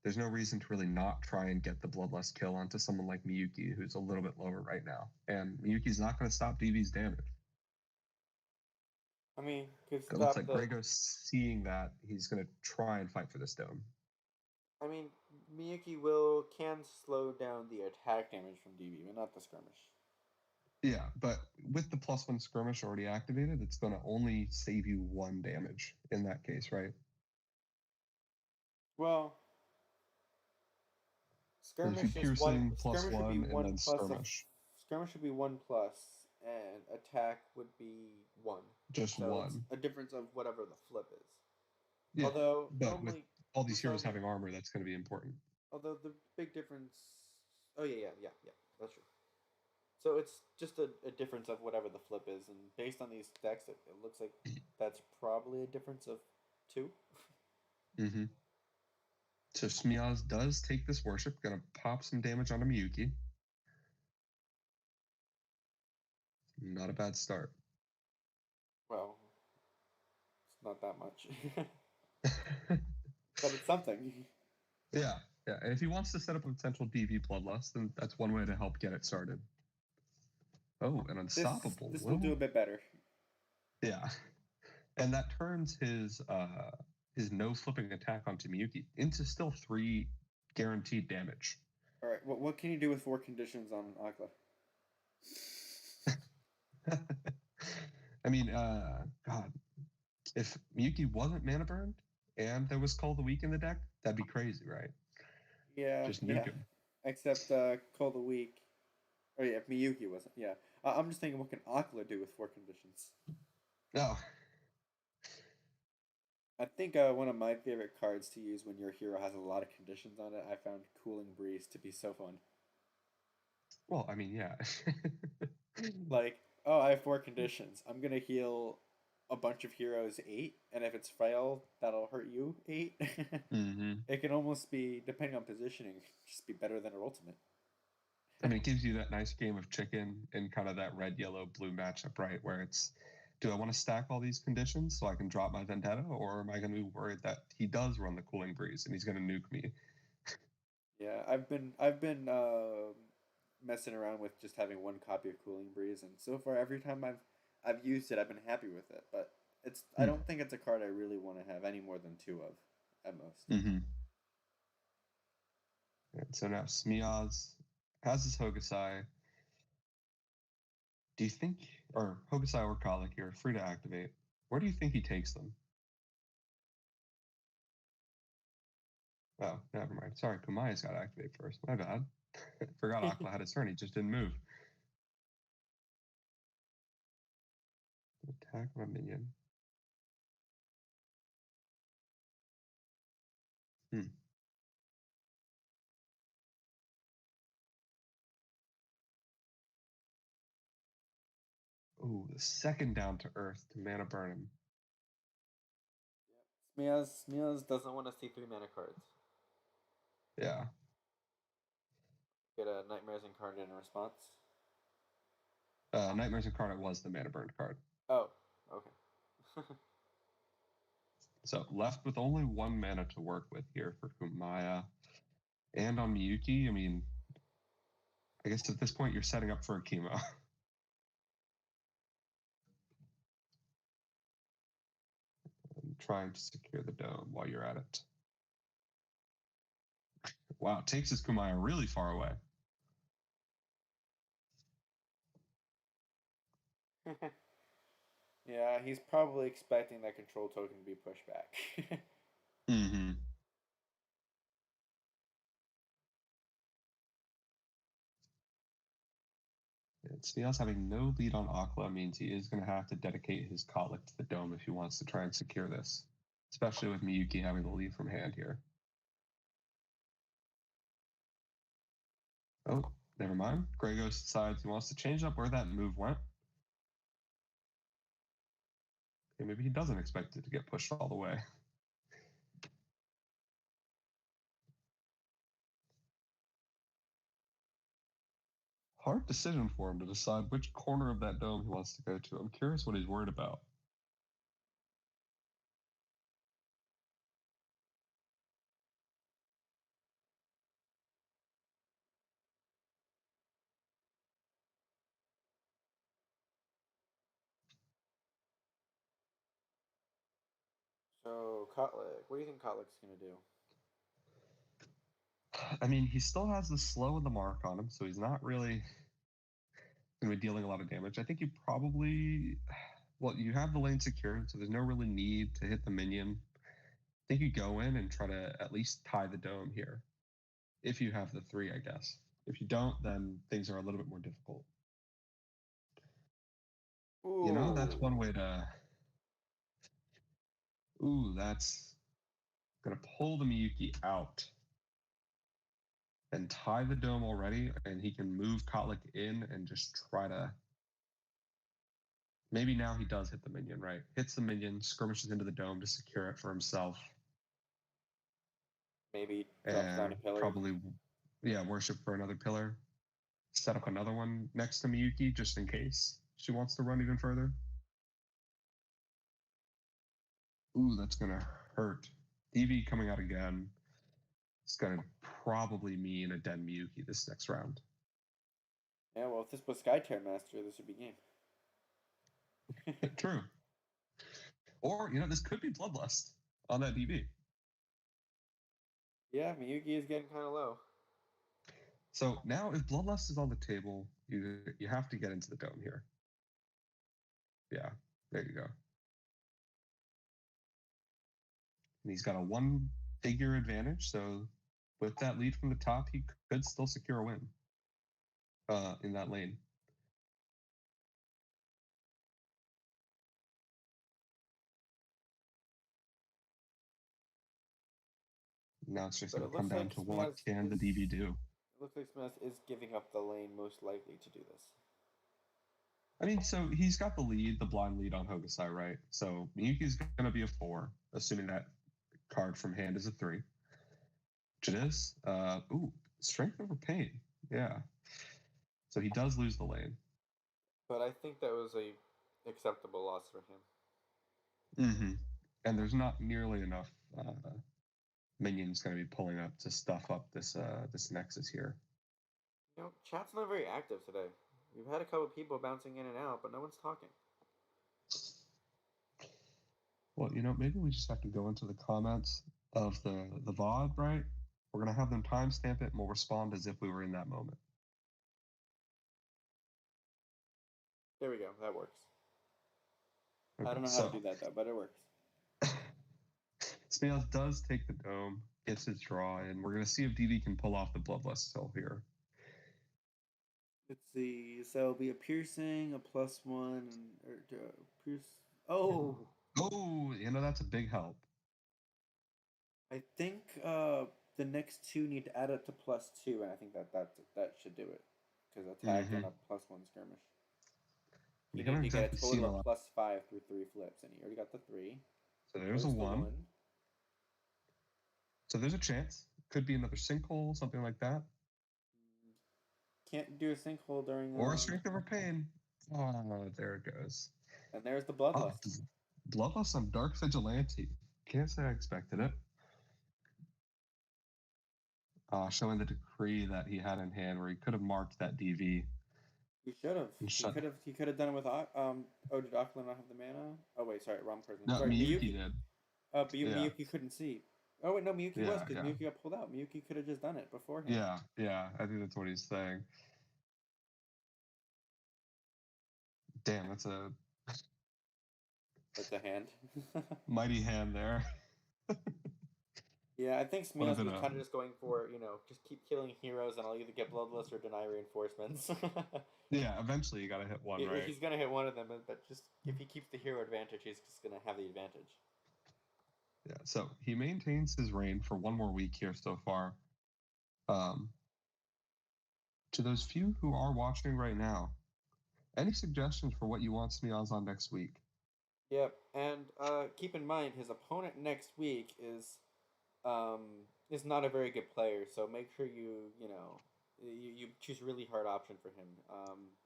S2: There's no reason to really not try and get the bloodlust kill onto someone like Miyuki, who's a little bit lower right now. And Miyuki's not going to stop DV's damage.
S1: I mean, could
S2: It looks like GrayGhost seeing that he's going to try and fight for this dome.
S1: I mean, Miyuki can slow down the attack damage from DV, but not the skirmish.
S2: Yeah, but with the +1 skirmish already activated, it's going to only save you 1 damage in that case, right?
S1: Well, skirmish is
S2: piercing
S1: skirmish should be
S2: +1 and then skirmish.
S1: Skirmish should be 1+, and attack would be 1.
S2: Just
S1: so
S2: 1.
S1: It's a difference of whatever the flip is.
S2: Yeah,
S1: although
S2: but
S1: normally,
S2: with all these heroes having armor, that's going to be important.
S1: Although the big difference... Oh, yeah, that's true. So it's just a difference of whatever the flip is, and based on these decks, it looks like that's probably a difference of 2.
S2: Mm-hmm. So Smeoz does take this worship, gonna pop some damage onto Miyuki. Not a bad start.
S1: Well, it's not that much. But it's something.
S2: Yeah. And if he wants to set up a potential DV Bloodlust, then that's one way to help get it started. Oh, an Unstoppable.
S1: This will do a bit better.
S2: Yeah. And that turns his no flipping attack onto Miyuki into still 3 guaranteed damage.
S1: All right, what can you do with 4 conditions on Akla?
S2: I mean, God, if Miyuki wasn't mana burned and there was Call the Weak in the deck, that'd be crazy, right?
S1: Yeah,
S2: just nuke him.
S1: Except Call the Weak. Oh yeah, if Miyuki wasn't. Yeah, I'm just thinking, what can Akla do with 4 conditions?
S2: Oh,
S1: I think one of my favorite cards to use when your hero has a lot of conditions on it, I found Cooling Breeze to be so fun.
S2: Well, I mean, yeah.
S1: Like, oh, I have four conditions. I'm gonna heal a bunch of heroes eight, and if it's fail, that'll hurt you eight.
S2: hmm
S1: It can almost be, depending on positioning, just be better than her ultimate.
S2: I mean, it gives you that nice game of chicken in kind of that red, yellow, blue matchup, right? Where it's, do I want to stack all these conditions so I can drop my Vendetta, or am I going to be worried that he does run the Cooling Breeze and he's going to nuke me?
S1: Yeah, I've been messing around with just having one copy of Cooling Breeze, and so far every time I've used it, I've been happy with it. But I
S2: Hmm.
S1: don't think it's a card I really want to have any more than two of, at most.
S2: Mm-hmm. And so now Smeoz has his Hokusai. Do you think, or Hokusai or Kalik, you're free to activate. Where do you think he takes them? Oh, never mind. Sorry, Kumaya's got to activate first. My bad. Forgot Aqua had his turn. He just didn't move. Attack on a minion. Hmm. Ooh, the second down to earth to mana burn him.
S1: Smeoz doesn't want to see three mana cards.
S2: Yeah.
S1: Get a Nightmares Incarnate in response.
S2: Nightmares Incarnate was the mana burn card.
S1: Oh, okay.
S2: So left with only one mana to work with here for Kumaya. And on Miyuki, I mean, I guess at this point you're setting up for a chemo. And trying to secure the dome while you're at it. Wow, takes his Kumaya really far away.
S1: Yeah, he's probably expecting that control token to be pushed back.
S2: Mm-hmm. And Smeoz having no lead on Akla means he is going to have to dedicate his Kotlik to the dome if he wants to try and secure this, especially with Miyuki having the lead from hand here. Oh, never mind. GrayGhost decides he wants to change up where that move went. Okay, maybe he doesn't expect it to get pushed all the way. Hard decision for him to decide which corner of that dome he wants to go to. I'm curious what he's worried about.
S1: So Kotlik, what do you think Kotlik's gonna do?
S2: I mean, he still has the slow and the mark on him, so he's not really going to be dealing a lot of damage. I think you probably, well, you have the lane secured, so there's no really need to hit the minion. I think you go in and try to at least tie the dome here, if you have the three, I guess. If you don't, then things are a little bit more difficult. You know, that's
S1: Ooh,
S2: one way to. Ooh, that's going to pull the Miyuki out and tie the dome already, and he can move Kotlik in and just try to. Maybe now he does hit the minion, right? Hits the minion, skirmishes into the dome to secure it for himself,
S1: maybe drops down
S2: and
S1: a pillar.
S2: probably, yeah, worship for another pillar. Set up another one next to Miyuki just in case she wants to run even further. Ooh, that's gonna hurt. DV coming out again. It's gonna probably mean a Den Miyuki this next round.
S1: Yeah, well, if this was Skytear Master, this would be game.
S2: True. Or, this could be Bloodlust on that DV.
S1: Yeah, Miyuki is getting kind of low.
S2: So now if Bloodlust is on the table, you have to get into the dome here. Yeah, there you go. And he's got a one figure advantage, so with that lead from the top, he could still secure a win in that lane. Now it's just
S1: But
S2: going
S1: it
S2: to come
S1: looks
S2: down
S1: like
S2: to what
S1: Smeoz
S2: can the
S1: is.
S2: DV do.
S1: It looks like Smeoz is giving up the lane most likely to do this.
S2: I mean, so he's got the blind lead on Hokusai, right? So Miyuki's going to be a 4, assuming that card from hand is a 3, which it is. Strength over pain. Yeah. So he does lose the lane.
S1: But I think that was a acceptable loss for him.
S2: Mm-hmm. And there's not nearly enough minions going to be pulling up to stuff up this Nexus here.
S1: Chat's not very active today. We've had a couple people bouncing in and out, but no one's talking.
S2: Well, maybe we just have to go into the comments of the VOD, right? We're going to have them timestamp it, and we'll respond as if we were in that moment.
S1: There we go. That works.
S2: Okay,
S1: I don't know how to do that, though, but it works.
S2: Smeoz does take the dome, gets his draw, and we're going to see if DV can pull off the Bloodlust Soul here.
S1: Let's see. So it'll be a piercing, a +1, or pierce. Oh!
S2: Oh, that's a big help.
S1: I think the next 2 need to add up to +2, and I think that should do it. Because attack and a +1 skirmish. You need to get a total of +5 through 3 flips, and you already got the 3.
S2: So there's a 1. So there's a chance. Could be another sinkhole, something like that.
S1: Can't do a sinkhole during...
S2: Or a strength over pain. Oh, there it goes.
S1: And there's the Bloodlust.
S2: Bloodlust on Dark Vigilante. Can't say I expected it. Showing the decree that he had in hand where he could have marked that DV.
S1: He should have. He could have done it with did Aquila not have the mana? Oh wait, sorry, wrong person.
S2: No,
S1: sorry,
S2: Miyuki did.
S1: But Miyuki couldn't see. Oh wait, no, Miyuki was because Miyuki got pulled out. Miyuki could have just done it beforehand.
S2: Yeah, I think that's what he's saying. Damn, that's a
S1: hand.
S2: Mighty hand there.
S1: Yeah, I think Smeoz was kind of just going for, just keep killing heroes and I'll either get Bloodlust or deny reinforcements.
S2: Yeah, eventually you gotta hit one, right?
S1: He's gonna hit one of them, but just if he keeps the hero advantage, he's just gonna have the advantage.
S2: Yeah, so he maintains his reign for one more week here so far. To those few who are watching right now, any suggestions for what you want Smeoz on next week?
S1: Yep, and keep in mind his opponent next week is not a very good player, so make sure you choose a really hard option for him.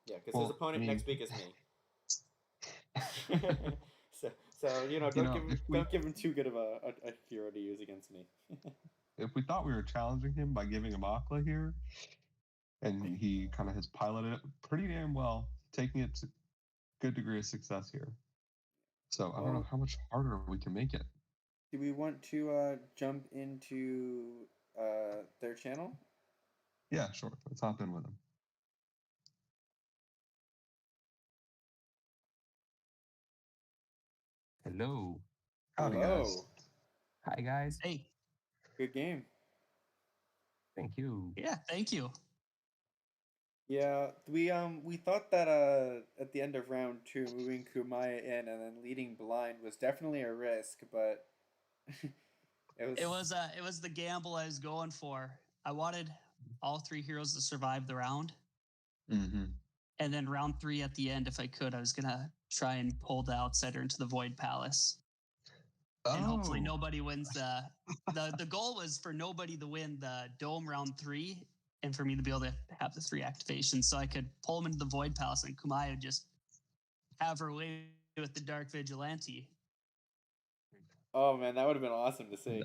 S1: Because his opponent next week is me. Don't give him too good of a hero to use against me.
S2: If we thought we were challenging him by giving him Aquila here, and he kind of has piloted it pretty damn well, taking it to good degree of success here. So I don't know how much harder we can make it.
S1: Do we want to jump into their channel?
S2: Yeah, sure. Let's hop in with them.
S3: Hello.
S2: Howdy, guys.
S3: Hi, guys.
S4: Hey.
S1: Good game.
S3: Thank you.
S4: Yeah, thank you.
S1: Yeah, we thought that at the end of round 2, moving Kumaya in and then leading blind was definitely a risk, but
S4: it was the gamble I was going for. I wanted all 3 heroes to survive the round.
S2: Mm-hmm.
S4: And then round 3 at the end, if I could, I was gonna try and pull the outsider into the Void Palace. And hopefully nobody wins the goal was for nobody to win the Dome round 3 and for me to be able to have the 3 activations so I could pull them into the Void Palace and Kumaya would just have her way with the Dark Vigilante.
S1: Oh man, that would have been awesome to see.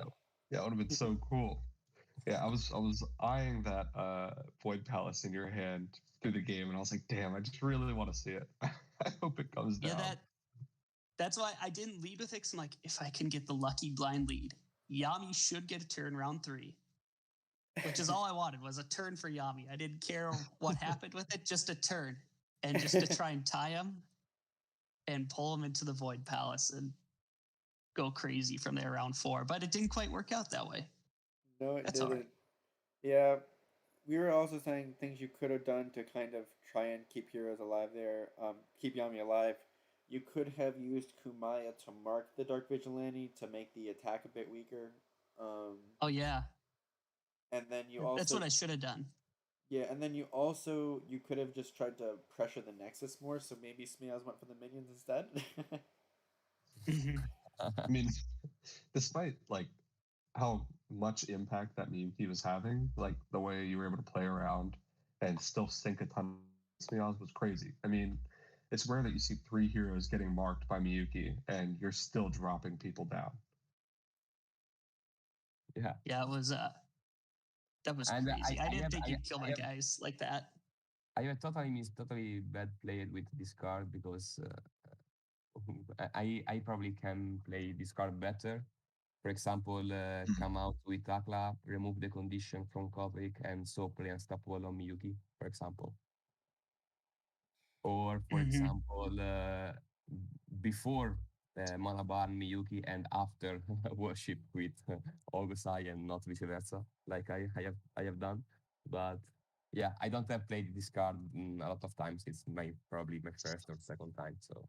S2: Yeah, it would have been so cool. Yeah, I was eyeing that Void Palace in your hand through the game, and I was like, damn, I just really want to see it. I hope it comes down.
S4: Yeah, that's why I didn't lead with it, because I'm like, if I can get the lucky blind lead, Yami should get a turn round 3. Which is all I wanted, was a turn for Yami. I didn't care what happened with it, just a turn. And just to try and tie him and pull him into the Void Palace and go crazy from there round 4. But it didn't quite work out that way.
S1: No, it
S4: That's
S1: didn't.
S4: all right.
S1: Yeah, we were also saying things you could have done to kind of try and keep heroes alive there, keep Yami alive. You could have used Kumaya to mark the Dark Vigilante to make the attack a bit weaker.
S4: Oh yeah,
S1: And then you
S4: that's
S1: also
S4: what I should have done.
S1: yeah, and then you could have just tried to pressure the Nexus more, so maybe Smeoz went for the minions instead.
S2: I mean, despite like how much impact that Miyuki was having, like the way you were able to play around and still sink a ton of Smeoz was crazy. I mean, it's rare that you see 3 heroes getting marked by Miyuki and you're still dropping people down.
S3: Yeah.
S4: Yeah, it was that was
S3: And
S4: crazy. I didn't think you'd kill
S3: I
S4: my
S3: have,
S4: guys like that.
S3: I have totally bad played with this card because I probably can play this card better. For example, come out with Akla, remove the condition from Kovic, and so play Unstoppable on Miyuki, for example. Or, for example, before Malabar Miyuki and after worship with Ogosai and not vice versa, like I have done. But yeah, I don't have played this card a lot of times. It's probably my first or second time. So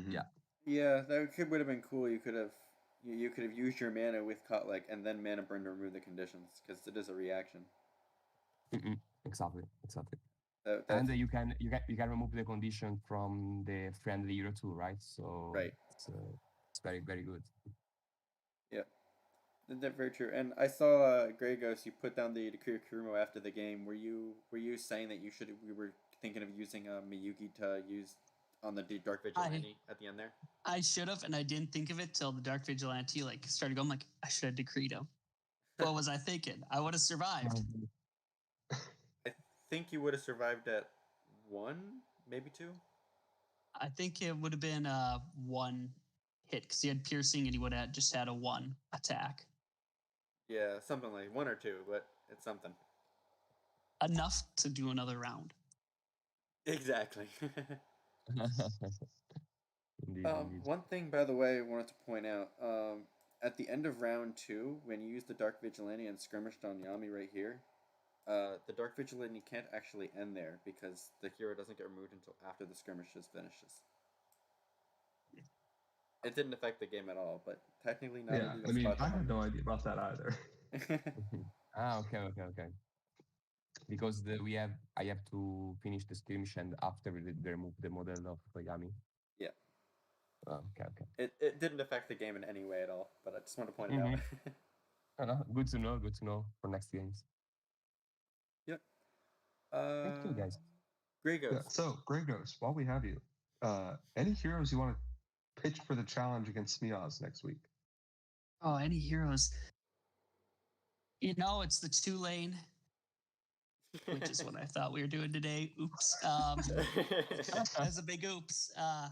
S3: yeah.
S1: Yeah, that would have been cool. You could have used your mana with Kotlik and then mana burn to remove the conditions because it is a reaction.
S3: Exactly.
S1: That's
S3: And you can remove the condition from the friendly hero too, right? So
S1: right.
S3: It's very good.
S1: Yeah, that's very true. And I saw GrayGhost. You put down the Kurumo after the game. Were you saying that we were thinking of using Miyuki to use on the Dark Vigilante at the end there?
S4: I should have, and I didn't think of it till the Dark Vigilante like started going. Like I should have Decreto. What was I thinking? I would have survived.
S1: I think you would have survived at 1, maybe 2.
S4: I think it would have been 1 hit because he had piercing and he would have just had a 1 attack.
S1: Yeah, something like 1 or 2, but it's something.
S4: Enough to do another round.
S1: Exactly.
S3: Indeed.
S1: One thing, by the way, I wanted to point out. At the end of round 2, when you use the Dark Vigilante and skirmished on Yami right here, the Dark Vigilante can't actually end there because the hero doesn't get removed until after the skirmishes finishes. It didn't affect the game at all, but technically not.
S2: Yeah, I mean, I had no idea about that either.
S3: Okay. Because I have to finish the skirmish and after they remove the model of Yami.
S1: Yeah.
S3: Okay.
S1: It didn't affect the game in any way at all, but I just want to point it out.
S3: Good to know for next games.
S1: Yep.
S3: Thank you, guys.
S1: GrayGhost.
S2: Yeah, so, GrayGhost, while we have you, any heroes you want to pitch for the challenge against Smeoz next week?
S4: Oh, any heroes? It's the 2-lane, which is what I thought we were doing today. Oops. That's a big oops. I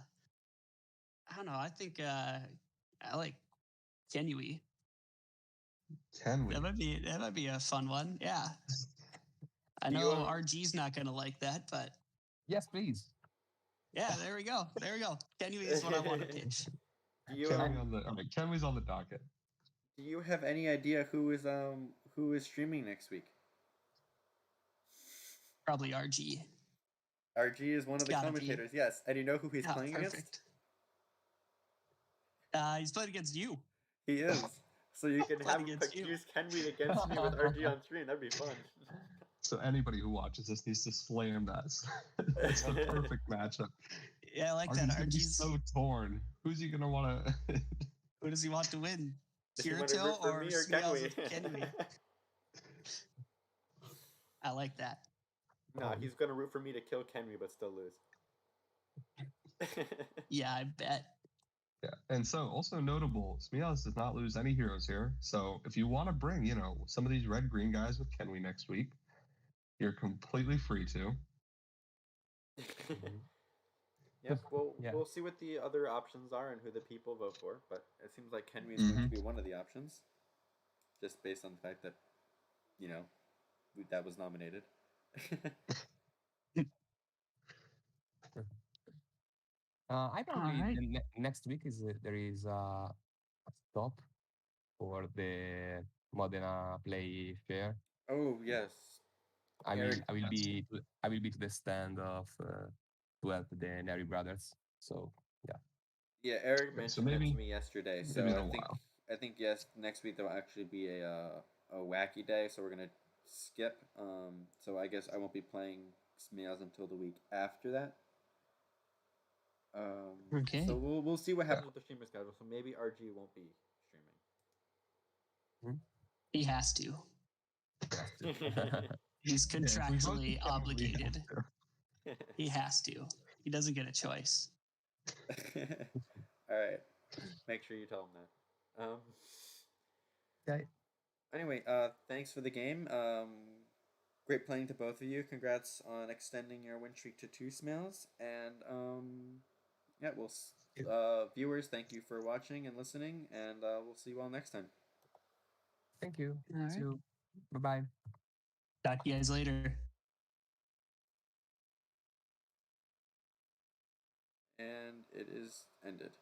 S4: don't know. I think I like Kenui.
S2: Can we?
S4: That might be a fun one. Yeah. I know RG's not gonna like that, but
S3: yes, please.
S4: Yeah, there we go. Kenui is what I want to pitch.
S2: Kenway's on the docket.
S1: Do you have any idea who is streaming next week?
S4: Probably RG.
S1: RG is one of the commentators, yes. And you know who he's playing against?
S4: He's playing against you.
S1: He is. So you can have him use Kenway against me with RG on screen. That'd be fun.
S2: So anybody who watches this needs to slam that. It's the perfect matchup.
S4: Yeah, I like that. RG's
S2: so torn. Who's he gonna want to?
S4: Who does he want to win? Kirito or Smeoz Kenway? I like that.
S1: No, he's gonna root for me to kill Kenway but still lose.
S4: Yeah, I bet.
S2: Yeah, and so also notable, Smeoz does not lose any heroes here. So if you want to bring, some of these red-green guys with Kenway next week, you're completely free to.
S1: Yep, we'll see what the other options are and who the people vote for, but it seems like Kenway is going to be one of the options, just based on the fact that, that was nominated.
S3: I probably next week there is a stop for the Modena Play Fair.
S1: Oh yes.
S3: I will be to the stand of to help the Neri brothers. So yeah.
S1: Yeah, Eric mentioned that to me yesterday. So I think I think yes, next week there'll actually be a wacky day, so we're gonna skip. So I guess I won't be playing Smeoz until the week after that.
S4: Okay.
S1: So we'll see what happens with the streamer schedule. So maybe RG won't be streaming.
S4: He has to. He's contractually obligated. He has to. He doesn't get a choice.
S1: All right. Make sure you tell him that.
S2: Okay.
S1: Anyway, thanks for the game. Great playing to both of you. Congrats on extending your win streak to 2 Smeoz. And yeah, viewers, thank you for watching and listening, and we'll see you all next time.
S3: Thank you.
S4: All right.
S3: See you. Bye-bye.
S4: Talk to you guys later.
S1: And it is ended.